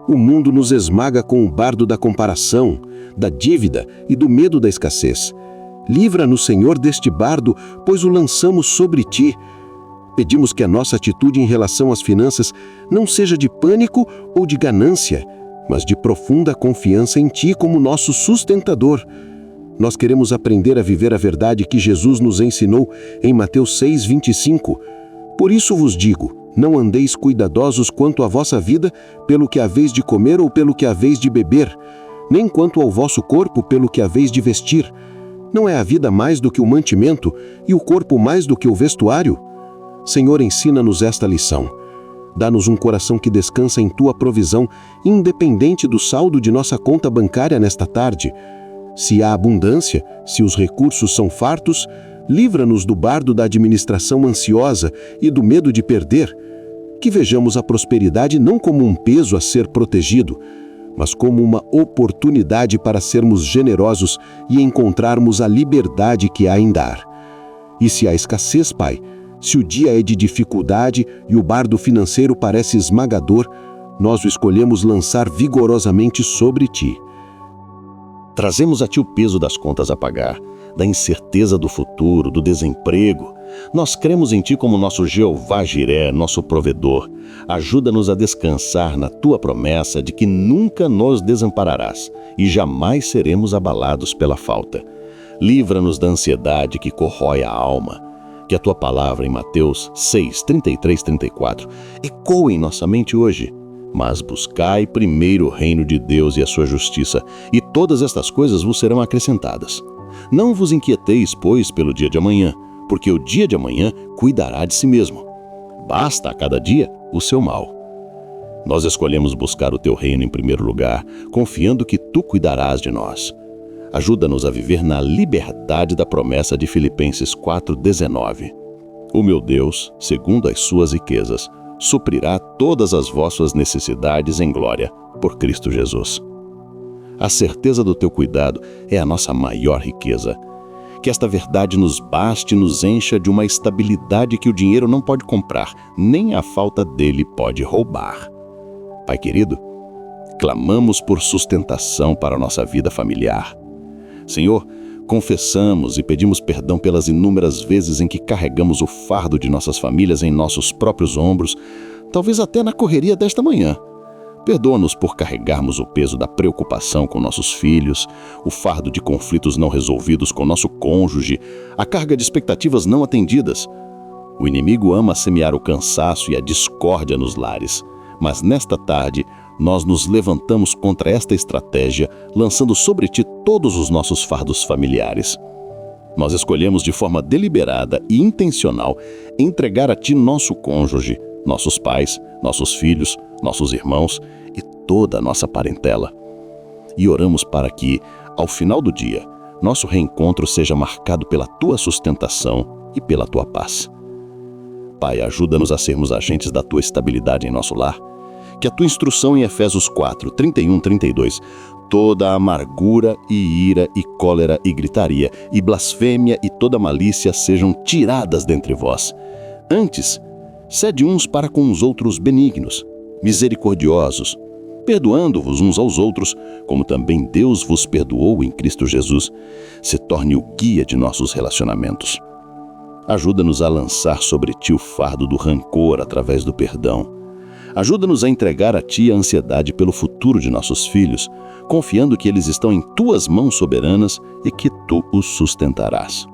Speaker 1: O mundo nos esmaga com o bardo da comparação, da dívida e do medo da escassez. Livra-nos, Senhor, deste bardo, pois o lançamos sobre Ti. Pedimos que a nossa atitude em relação às finanças não seja de pânico ou de ganância, mas de profunda confiança em Ti como nosso sustentador. Nós queremos aprender a viver a verdade que Jesus nos ensinou em Mateus 6, 25. Por isso vos digo, não andeis cuidadosos quanto à vossa vida, pelo que haveis de comer ou pelo que haveis de beber, nem quanto ao vosso corpo, pelo que haveis de vestir. Não é a vida mais do que o mantimento e o corpo mais do que o vestuário? Senhor, ensina-nos esta lição. Dá-nos um coração que descansa em Tua provisão, independente do saldo de nossa conta bancária nesta tarde. Se há abundância, se os recursos são fartos, livra-nos do bardo da administração ansiosa e do medo de perder. Que vejamos a prosperidade não como um peso a ser protegido, mas como uma oportunidade para sermos generosos e encontrarmos a liberdade que há em dar. E se há escassez, Pai, se o dia é de dificuldade e o bardo financeiro parece esmagador, nós o escolhemos lançar vigorosamente sobre Ti.
Speaker 2: Trazemos a Ti o peso das contas a pagar, da incerteza do futuro, do desemprego. Nós cremos em Ti como nosso Jeová Jiré, nosso provedor. Ajuda-nos a descansar na Tua promessa de que nunca nos desampararás e jamais seremos abalados pela falta. Livra-nos da ansiedade que corrói a alma. Que a Tua palavra em Mateus 6, 33, 34 ecoe em nossa mente hoje. Mas buscai primeiro o reino de Deus e a sua justiça, e todas estas coisas vos serão acrescentadas. Não vos inquieteis, pois, pelo dia de amanhã, porque o dia de amanhã cuidará de si mesmo. Basta a cada dia o seu mal. Nós escolhemos buscar o Teu reino em primeiro lugar, confiando que Tu cuidarás de nós. Ajuda-nos a viver na liberdade da promessa de Filipenses 4:19. O meu Deus, segundo as suas riquezas, suprirá todas as vossas necessidades em glória, por Cristo Jesus. A certeza do Teu cuidado é a nossa maior riqueza. Que esta verdade nos baste e nos encha de uma estabilidade que o dinheiro não pode comprar, nem a falta dele pode roubar. Pai querido, clamamos por sustentação para a nossa vida familiar. Senhor, confessamos e pedimos perdão pelas inúmeras vezes em que carregamos o fardo de nossas famílias em nossos próprios ombros, talvez até na correria desta manhã. Perdoa-nos por carregarmos o peso da preocupação com nossos filhos, o fardo de conflitos não resolvidos com nosso cônjuge, a carga de expectativas não atendidas. O inimigo ama semear o cansaço e a discórdia nos lares, mas nesta tarde nós nos levantamos contra esta estratégia, lançando sobre Ti todos os nossos fardos familiares. Nós escolhemos de forma deliberada e intencional entregar a Ti nosso cônjuge, nossos pais, nossos filhos, nossos irmãos e toda a nossa parentela. E oramos para que, ao final do dia, nosso reencontro seja marcado pela Tua sustentação e pela Tua paz. Pai, ajuda-nos a sermos agentes da Tua estabilidade em nosso lar. Que a Tua instrução em Efésios 4, 31, 32, toda amargura e ira e cólera e gritaria e blasfêmia e toda malícia sejam tiradas dentre vós. Antes, sede uns para com os outros benignos, misericordiosos,
Speaker 3: perdoando-vos uns aos outros, como também Deus vos perdoou em Cristo Jesus, se torne o guia de nossos relacionamentos. Ajuda-nos a lançar sobre Ti o fardo do rancor através do perdão. Ajuda-nos a entregar a Ti a ansiedade pelo futuro de nossos filhos, confiando que eles estão em Tuas mãos soberanas e que Tu os sustentarás.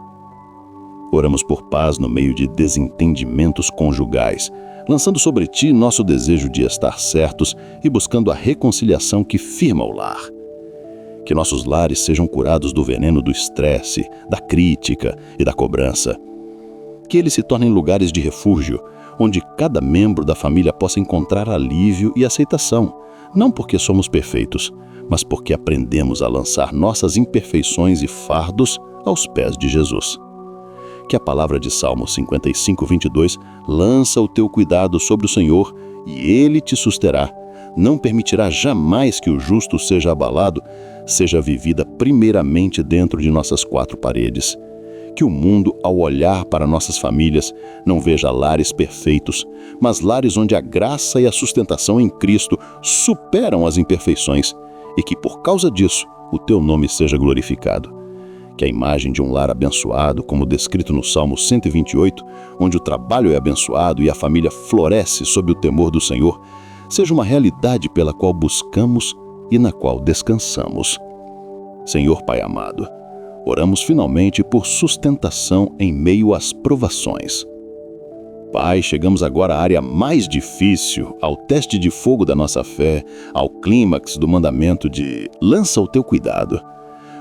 Speaker 3: Oramos por paz no meio de desentendimentos conjugais, lançando sobre Ti nosso desejo de estar certos e buscando a reconciliação que firma o lar. Que nossos lares sejam curados do veneno do estresse, da crítica e da cobrança. Que eles se tornem lugares de refúgio, onde cada membro da família possa encontrar alívio e aceitação, não porque somos perfeitos, mas porque aprendemos a lançar nossas imperfeições e fardos aos pés de Jesus. Que a palavra de Salmo 55:22 lança o teu cuidado sobre o Senhor e Ele te susterá. Não permitirá jamais que o justo seja abalado, seja vivida primeiramente dentro de nossas quatro paredes. Que o mundo, ao olhar para nossas famílias, não veja lares perfeitos, mas lares onde a graça e a sustentação em Cristo superam as imperfeições e que, por causa disso, o teu nome seja glorificado. Que a imagem de um lar abençoado, como descrito no Salmo 128, onde o trabalho é abençoado e a família floresce sob o temor do Senhor, seja uma realidade pela qual buscamos e na qual descansamos. Senhor Pai amado, oramos finalmente por sustentação em meio às provações. Pai, chegamos agora à área mais difícil, ao teste de fogo da nossa fé, ao clímax do mandamento de lança o teu cuidado.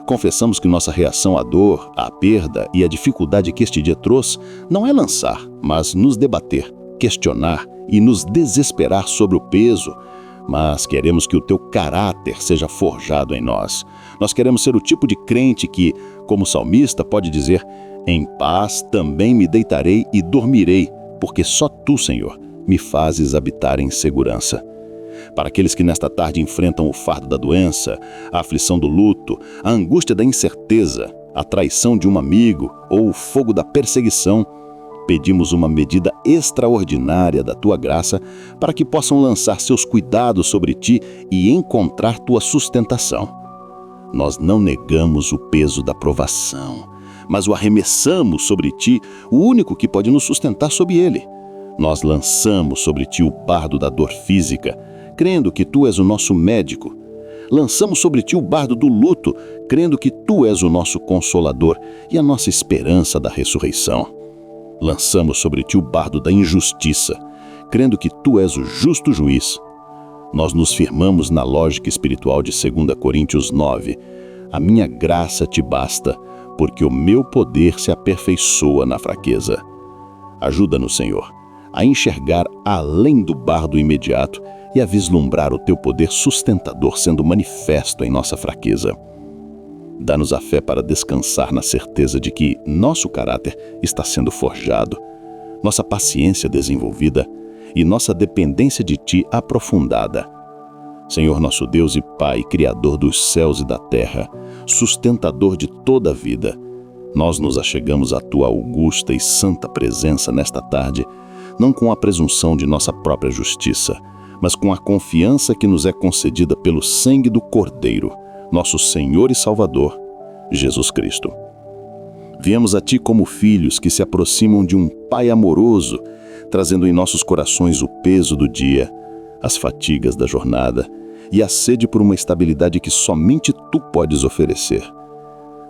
Speaker 3: Confessamos que nossa reação à dor, à perda e à dificuldade que este dia trouxe não é lançar, mas nos debater, questionar e nos desesperar sobre o peso, mas queremos que o teu caráter seja forjado em nós. Nós queremos ser o tipo de crente que, como o salmista, pode dizer: em paz também me deitarei e dormirei, porque só tu, Senhor, me fazes habitar em segurança. Para aqueles que nesta tarde enfrentam o fardo da doença, a aflição do luto, a angústia da incerteza, a traição de um amigo ou o fogo da perseguição, pedimos uma medida extraordinária da tua graça para que possam lançar seus cuidados sobre ti e encontrar tua sustentação. Nós não negamos o peso da provação, mas o arremessamos sobre ti, o único que pode nos sustentar sob ele. Nós lançamos sobre ti o bardo da dor física, crendo que tu és o nosso médico. Lançamos sobre ti o bardo do luto, crendo que tu és o nosso consolador e a nossa esperança da ressurreição. Lançamos sobre ti o bardo da injustiça, crendo que tu és o justo juiz. Nós nos firmamos na lógica espiritual de 2 Coríntios 9. A minha graça te basta, porque o meu poder se aperfeiçoa na fraqueza. Ajuda-nos, Senhor, a enxergar além do bardo imediato e a vislumbrar o teu poder sustentador sendo manifesto em nossa fraqueza. Dá-nos a fé para descansar na certeza de que nosso caráter está sendo forjado, nossa paciência desenvolvida e nossa dependência de Ti aprofundada. Senhor nosso Deus e Pai, Criador dos céus e da terra, sustentador de toda a vida, nós nos achegamos à Tua augusta e santa presença nesta tarde, não com a presunção de nossa própria justiça, mas com a confiança que nos é concedida pelo sangue do Cordeiro, nosso Senhor e Salvador, Jesus Cristo. Viemos a Ti como filhos que se aproximam de um Pai amoroso, trazendo em nossos corações o peso do dia, as fatigas da jornada e a sede por uma estabilidade que somente Tu podes oferecer.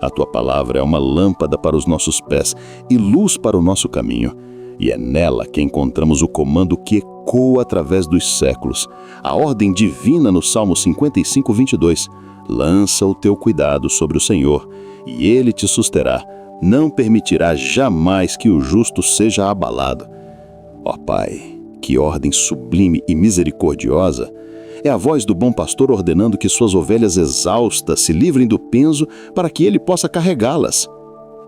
Speaker 3: A Tua palavra é uma lâmpada para os nossos pés e luz para o nosso caminho, e é nela que encontramos o comando que ecoa através dos séculos, a ordem divina no Salmo 55:22. Lança o teu cuidado sobre o Senhor, e Ele te susterá. Não permitirá jamais que o justo seja abalado. Ó Pai, que ordem sublime e misericordiosa! É a voz do bom pastor ordenando que suas ovelhas exaustas se livrem do peso para que ele possa carregá-las.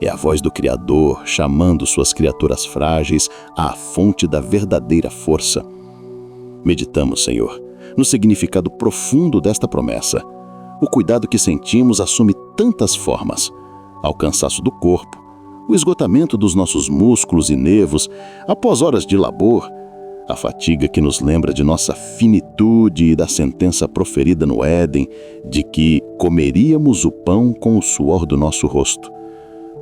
Speaker 3: É a voz do Criador chamando suas criaturas frágeis à fonte da verdadeira força. Meditamos, Senhor, no significado profundo desta promessa. O cuidado que sentimos assume tantas formas: ao cansaço do corpo, o esgotamento dos nossos músculos e nervos após horas de labor,
Speaker 4: A fatiga que nos lembra de nossa finitude e da sentença proferida no Éden de que comeríamos o pão com o suor do nosso rosto.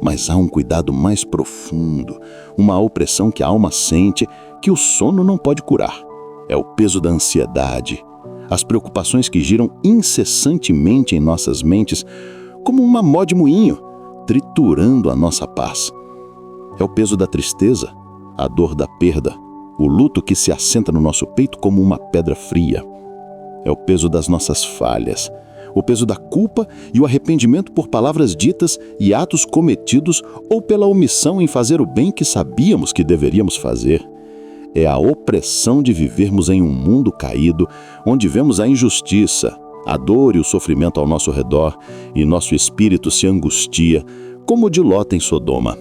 Speaker 4: Mas há um cuidado mais profundo, uma opressão que a alma sente que o sono não pode curar. É o peso da ansiedade, as preocupações que giram incessantemente em nossas mentes como uma mó de moinho, triturando a nossa paz. É o peso da tristeza, a dor da perda, o luto que se assenta no nosso peito como uma pedra fria. É o peso das nossas falhas, o peso da culpa e o arrependimento por palavras ditas e atos cometidos ou pela omissão em fazer o bem que sabíamos que deveríamos fazer. É a opressão de vivermos em um mundo caído, onde vemos a injustiça, a dor e o sofrimento ao nosso redor, e nosso espírito se angustia, como o de Ló em Sodoma.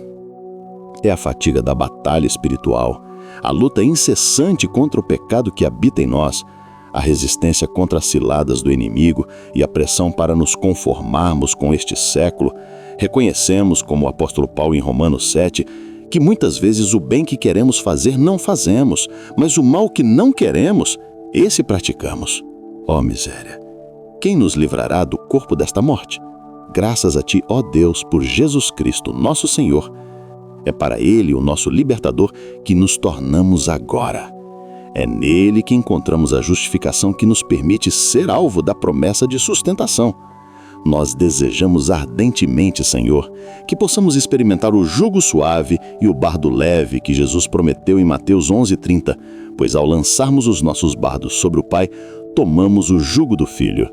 Speaker 4: É a fatiga da batalha espiritual, a luta incessante contra o pecado que habita em nós, a resistência contra as ciladas do inimigo e a pressão para nos conformarmos com este século. Reconhecemos, como o apóstolo Paulo em Romanos 7, que muitas vezes o bem que queremos fazer não fazemos, mas o mal que não queremos, esse praticamos. Ó miséria! Quem nos livrará do corpo desta morte? Graças a Ti, ó Deus, por Jesus Cristo, nosso Senhor. É para Ele, o nosso libertador, que nos tornamos agora. É nele que encontramos a justificação que nos permite ser alvo da promessa de sustentação. Nós desejamos ardentemente, Senhor, que possamos experimentar o jugo suave e o bardo leve que Jesus prometeu em Mateus 11:30, pois ao lançarmos os nossos bardos sobre o Pai, tomamos o jugo do Filho.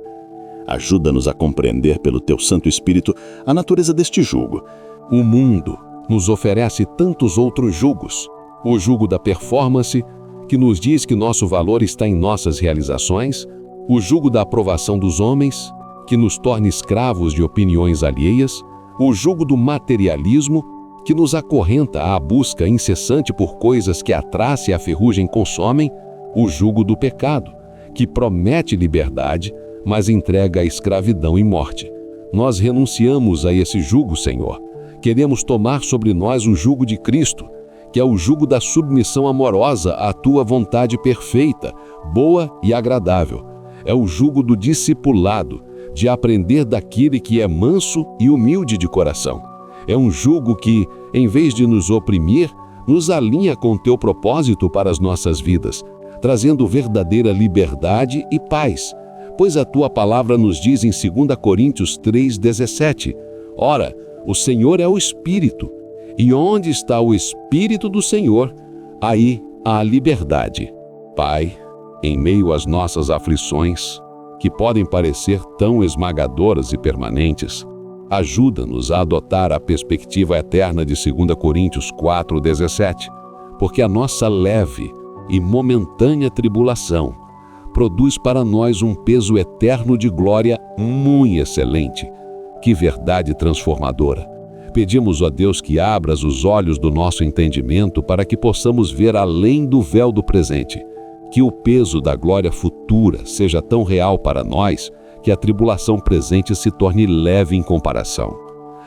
Speaker 4: Ajuda-nos a compreender pelo Teu Santo Espírito a natureza deste jugo.
Speaker 1: O mundo nos oferece tantos outros jugos. O jugo da performance, que nos diz que nosso valor está em nossas realizações, o jugo da aprovação dos homens, que nos torna escravos de opiniões alheias, o jugo do materialismo, que nos acorrenta à busca incessante por coisas que a traça e a ferrugem consomem, o jugo do pecado, que promete liberdade, mas entrega a escravidão e morte. Nós renunciamos a esse jugo, Senhor. Queremos tomar sobre nós o jugo de Cristo, que é o jugo da submissão amorosa à Tua vontade perfeita, boa e agradável. É o jugo do discipulado, de aprender daquele que é manso e humilde de coração. É um jugo que, em vez de nos oprimir, nos alinha com Teu propósito para as nossas vidas, trazendo verdadeira liberdade e paz. Pois a Tua palavra nos diz em 2 Coríntios 3,17, ora, o Senhor é o Espírito, e onde está o Espírito do Senhor, aí há liberdade. Pai, em meio às nossas aflições, que podem parecer tão esmagadoras e permanentes, ajuda-nos a adotar a perspectiva eterna de 2 Coríntios 4,17, porque a nossa leve e momentânea tribulação produz para nós um peso eterno de glória muito excelente. Que verdade transformadora! Pedimos a Deus que abras os olhos do nosso entendimento para que possamos ver além do véu do presente, que o peso da glória futura seja tão real para nós que a tribulação presente se torne leve em comparação.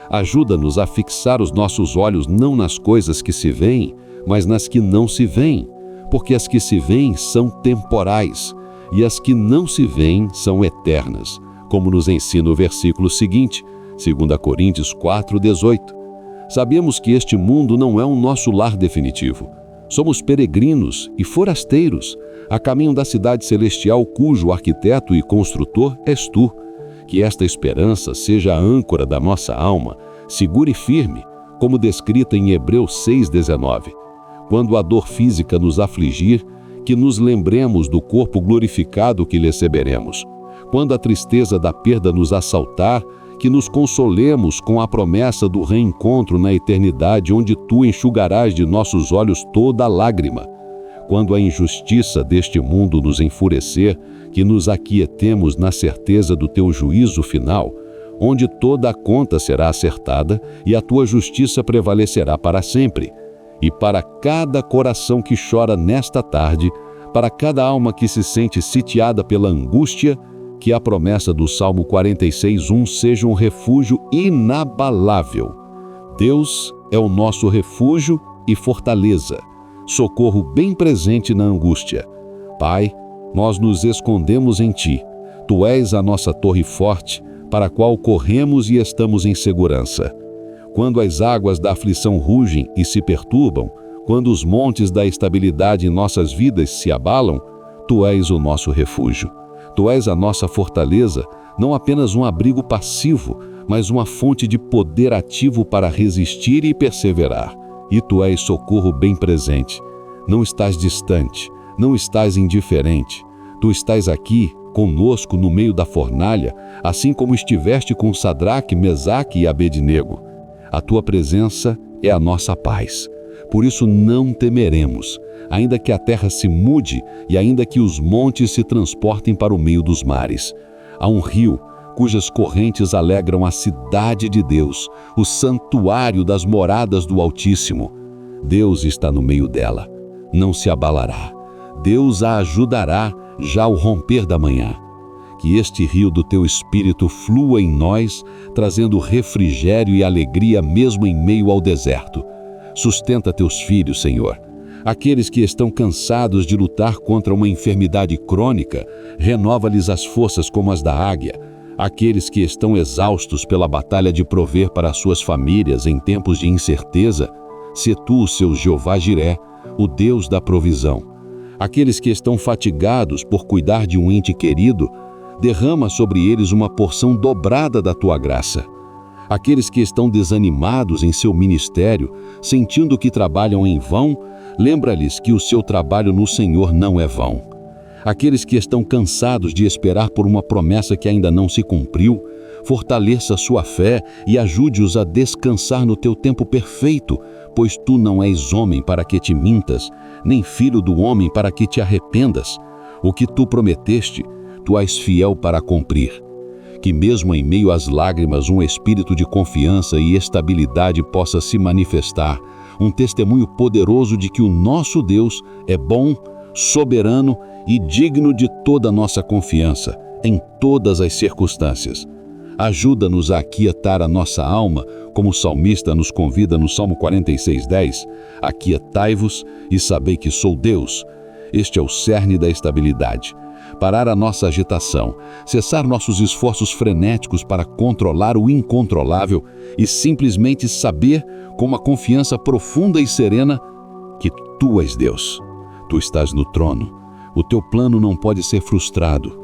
Speaker 1: Ajuda-nos a fixar os nossos olhos não nas coisas que se veem, mas nas que não se veem, porque as que se veem são temporais e as que não se veem são eternas, como nos ensina o versículo seguinte, 2 Coríntios 4,18. Sabemos que este mundo não é um nosso lar definitivo. Somos peregrinos e forasteiros, a caminho da cidade celestial cujo arquiteto e construtor és Tu. Que esta esperança seja a âncora da nossa alma, segura e firme, como descrita em Hebreus 6,19. Quando a dor física nos afligir, que nos lembremos do corpo glorificado que receberemos. Quando a tristeza da perda nos assaltar, que nos consolemos com a promessa do reencontro na eternidade, onde Tu enxugarás de nossos olhos toda lágrima. Quando a injustiça deste mundo nos enfurecer, que nos aquietemos na certeza do Teu juízo final, onde toda a conta será acertada e a Tua justiça prevalecerá para sempre. E para cada coração que chora nesta tarde, para cada alma que se sente sitiada pela angústia, que a promessa do Salmo 46:1 seja um refúgio inabalável. Deus é o nosso refúgio e fortaleza,
Speaker 5: socorro bem presente na angústia. Pai, nós nos escondemos em Ti. Tu és a nossa torre forte, para a qual corremos e estamos em segurança. Quando as águas da aflição rugem e se perturbam, quando os montes da estabilidade em nossas vidas se abalam, Tu és o nosso refúgio. Tu és a nossa fortaleza, não apenas um abrigo passivo, mas uma fonte de poder ativo para resistir e perseverar. E Tu és socorro bem presente. Não estás distante, não estás indiferente. Tu estás aqui, conosco no meio da fornalha, assim como estiveste com Sadraque, Mesaque e Abednego. A Tua presença é a nossa paz. Por isso não temeremos, ainda que a terra se mude e ainda que os montes se transportem para o meio dos mares. Há um rio cujas correntes alegram a cidade de Deus, o santuário das moradas do Altíssimo. Deus está no meio dela, não se abalará. Deus a ajudará já ao romper da manhã. Que este rio do Teu Espírito flua em nós, trazendo refrigério e alegria mesmo em meio ao deserto. Sustenta Teus filhos, Senhor. Aqueles que estão cansados de lutar contra uma enfermidade crônica, renova-lhes as forças como as da águia. Aqueles que estão exaustos pela batalha de prover para suas famílias em tempos de incerteza, sê Tu o seu Jeová Jiré, o Deus da provisão. Aqueles que estão fatigados por cuidar de um ente querido, derrama sobre eles uma porção dobrada da Tua graça. Aqueles que estão desanimados em seu ministério, sentindo que trabalham em vão, lembra-lhes que o seu trabalho no Senhor não é vão. Aqueles que estão cansados de esperar por uma promessa que ainda não se cumpriu, fortaleça sua fé e ajude-os a descansar no Teu tempo perfeito, pois Tu não és homem para que te mintas, nem filho do homem para que te arrependas. O que Tu prometeste, Tu és fiel para cumprir. Que mesmo em meio às lágrimas um espírito de confiança e estabilidade possa se manifestar, um testemunho poderoso de que o nosso Deus é bom, soberano e digno de toda a nossa confiança, em todas as circunstâncias. Ajuda-nos a aquietar a nossa alma, como o salmista nos convida no Salmo 46:10, aquietai-vos e sabei que sou Deus. Este é o cerne da estabilidade. Parar a nossa agitação, cessar nossos esforços frenéticos para controlar o incontrolável e simplesmente saber, com uma confiança profunda e serena, que Tu és Deus. Tu estás no trono. O Teu plano não pode ser frustrado.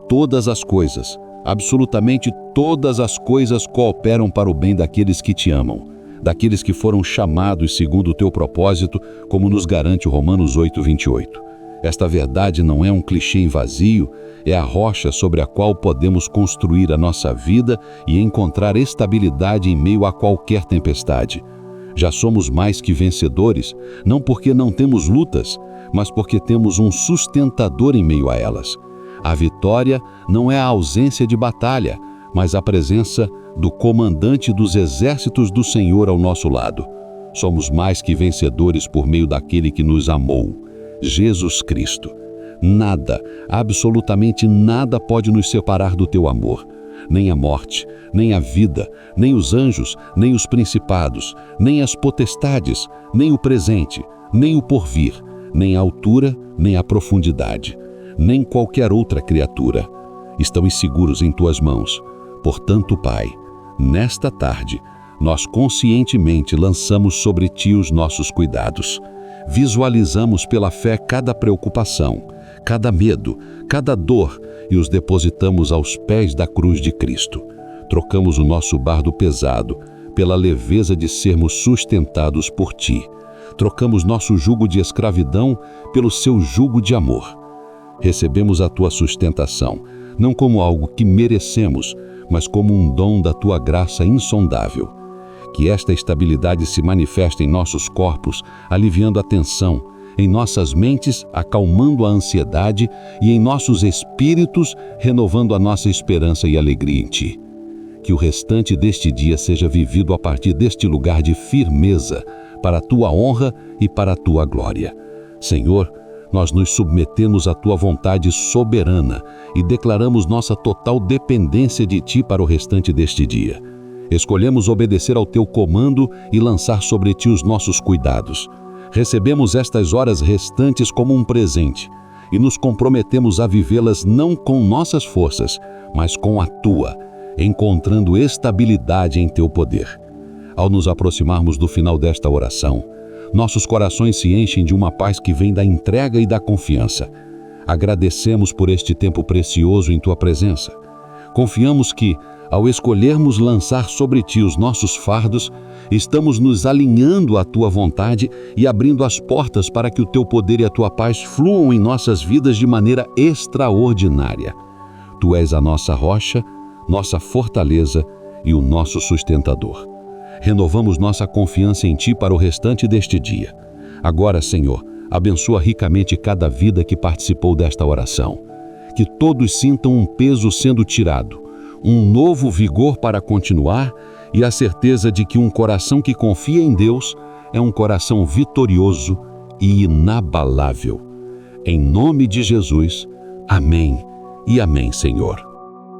Speaker 5: Todas as coisas, absolutamente todas as coisas cooperam para o bem daqueles que Te amam, daqueles que foram chamados segundo o Teu propósito, como nos garante o Romanos 8:28. Esta verdade não é um clichê vazio, é a rocha sobre a qual podemos construir a nossa vida e encontrar estabilidade em meio a qualquer tempestade. Já somos mais que vencedores, não porque não temos lutas, mas porque temos um sustentador em meio a elas. A vitória não é a ausência de batalha, mas a presença do comandante dos exércitos do Senhor ao nosso lado. Somos mais que vencedores por meio daquele que nos amou, Jesus Cristo. Nada, absolutamente nada pode nos separar do Teu amor. Nem a morte, nem a vida, nem os anjos, nem os principados, nem as potestades, nem o presente, nem o porvir, nem a altura, nem a profundidade, nem qualquer outra criatura. Estão seguros em Tuas mãos. Portanto, Pai, nesta tarde, nós conscientemente lançamos sobre Ti os nossos cuidados. Visualizamos pela fé cada preocupação, cada medo, cada dor e os depositamos aos pés da cruz de Cristo. Trocamos o nosso fardo pesado pela leveza de sermos sustentados por Ti. Trocamos nosso jugo de escravidão pelo Seu jugo de amor. Recebemos a Tua sustentação, não como algo que merecemos, mas como um dom da Tua graça insondável. Que esta estabilidade se manifeste em nossos corpos, aliviando a tensão, em nossas mentes, acalmando a ansiedade e em nossos espíritos, renovando a nossa esperança e alegria em Ti. Que o restante deste dia seja vivido a partir deste lugar de firmeza, para a Tua honra e para a Tua glória. Senhor, nós nos submetemos à Tua vontade soberana e declaramos nossa total dependência de Ti para o restante deste dia. Escolhemos obedecer ao Teu comando e lançar sobre Ti os nossos cuidados. Recebemos estas horas restantes como um presente e nos comprometemos a vivê-las não com nossas forças, mas com a Tua, encontrando estabilidade em Teu poder. Ao nos aproximarmos do final desta oração, nossos corações se enchem de uma paz que vem da entrega e da confiança. Agradecemos por este tempo precioso em Tua presença. Confiamos que, ao escolhermos lançar sobre Ti os nossos fardos, estamos nos alinhando à Tua vontade e abrindo as portas para que o Teu poder e a Tua paz fluam em nossas vidas de maneira extraordinária. Tu és a nossa rocha, nossa fortaleza e o nosso sustentador. Renovamos nossa confiança em Ti para o restante deste dia. Agora, Senhor, abençoa ricamente cada vida que participou desta oração. Que todos sintam um peso sendo tirado, um novo vigor para continuar e a certeza de que um coração que confia em Deus é um coração vitorioso e inabalável. Em nome de Jesus, amém e amém, Senhor.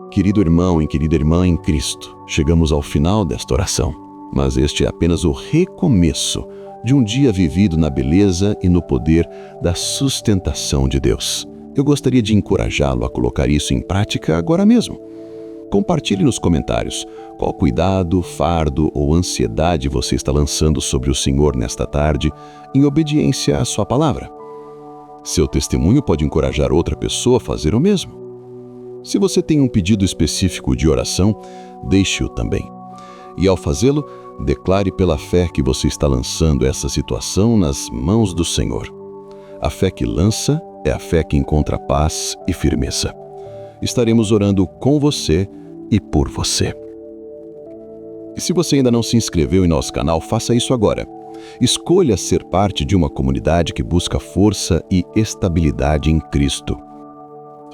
Speaker 1: Querido irmão e querida irmã em Cristo, chegamos ao final desta oração, mas este é apenas o recomeço de um dia vivido na beleza e no poder da sustentação de Deus. Eu gostaria de encorajá-lo a colocar isso em prática agora mesmo. Compartilhe nos comentários qual cuidado, fardo ou ansiedade você está lançando sobre o Senhor nesta tarde, em obediência à sua palavra. Seu testemunho pode encorajar outra pessoa a fazer o mesmo. Se você tem um pedido específico de oração, deixe-o também. E ao fazê-lo, declare pela fé que você está lançando essa situação nas mãos do Senhor. A fé que lança é a fé que encontra paz e firmeza. Estaremos orando com você e por você. E se você ainda não se inscreveu em nosso canal, faça isso agora. Escolha ser parte de uma comunidade que busca força e estabilidade em Cristo.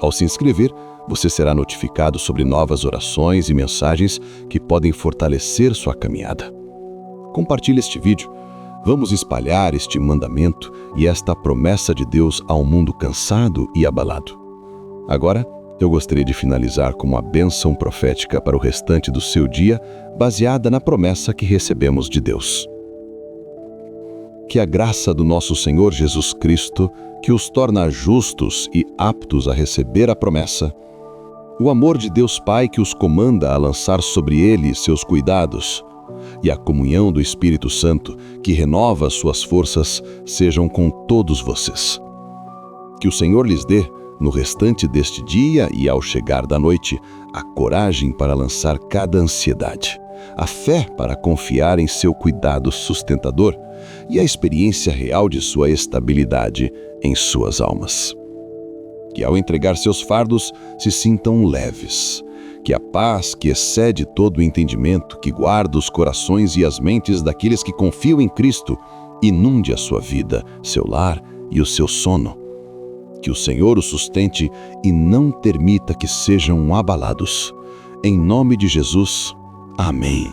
Speaker 1: Ao se inscrever, você será notificado sobre novas orações e mensagens que podem fortalecer sua caminhada. Compartilhe este vídeo. Vamos espalhar este mandamento e esta promessa de Deus ao mundo cansado e abalado. Agora, eu gostaria de finalizar com uma bênção profética para o restante do seu dia, baseada na promessa que recebemos de Deus. Que a graça do nosso Senhor Jesus Cristo, que os torna justos e aptos a receber a promessa, o amor de Deus Pai que os comanda a lançar sobre ele seus cuidados, e a comunhão do Espírito Santo, que renova suas forças, sejam com todos vocês. Que o Senhor lhes dê, no restante deste dia e ao chegar da noite, a coragem para lançar cada ansiedade, a fé para confiar em seu cuidado sustentador e a experiência real de sua estabilidade em suas almas. Que ao entregar seus fardos se sintam leves. Que a paz que excede todo o entendimento, que guarda os corações e as mentes daqueles que confiam em Cristo, inunde a sua vida, seu lar e o seu sono. Que o Senhor os sustente e não permita que sejam abalados. Em nome de Jesus, amém.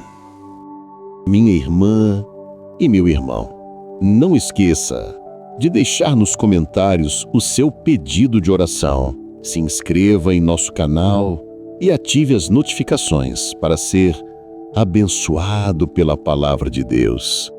Speaker 1: Minha irmã e meu irmão, não esqueça de deixar nos comentários o seu pedido de oração. Se inscreva em nosso canal e ative as notificações para ser abençoado pela palavra de Deus.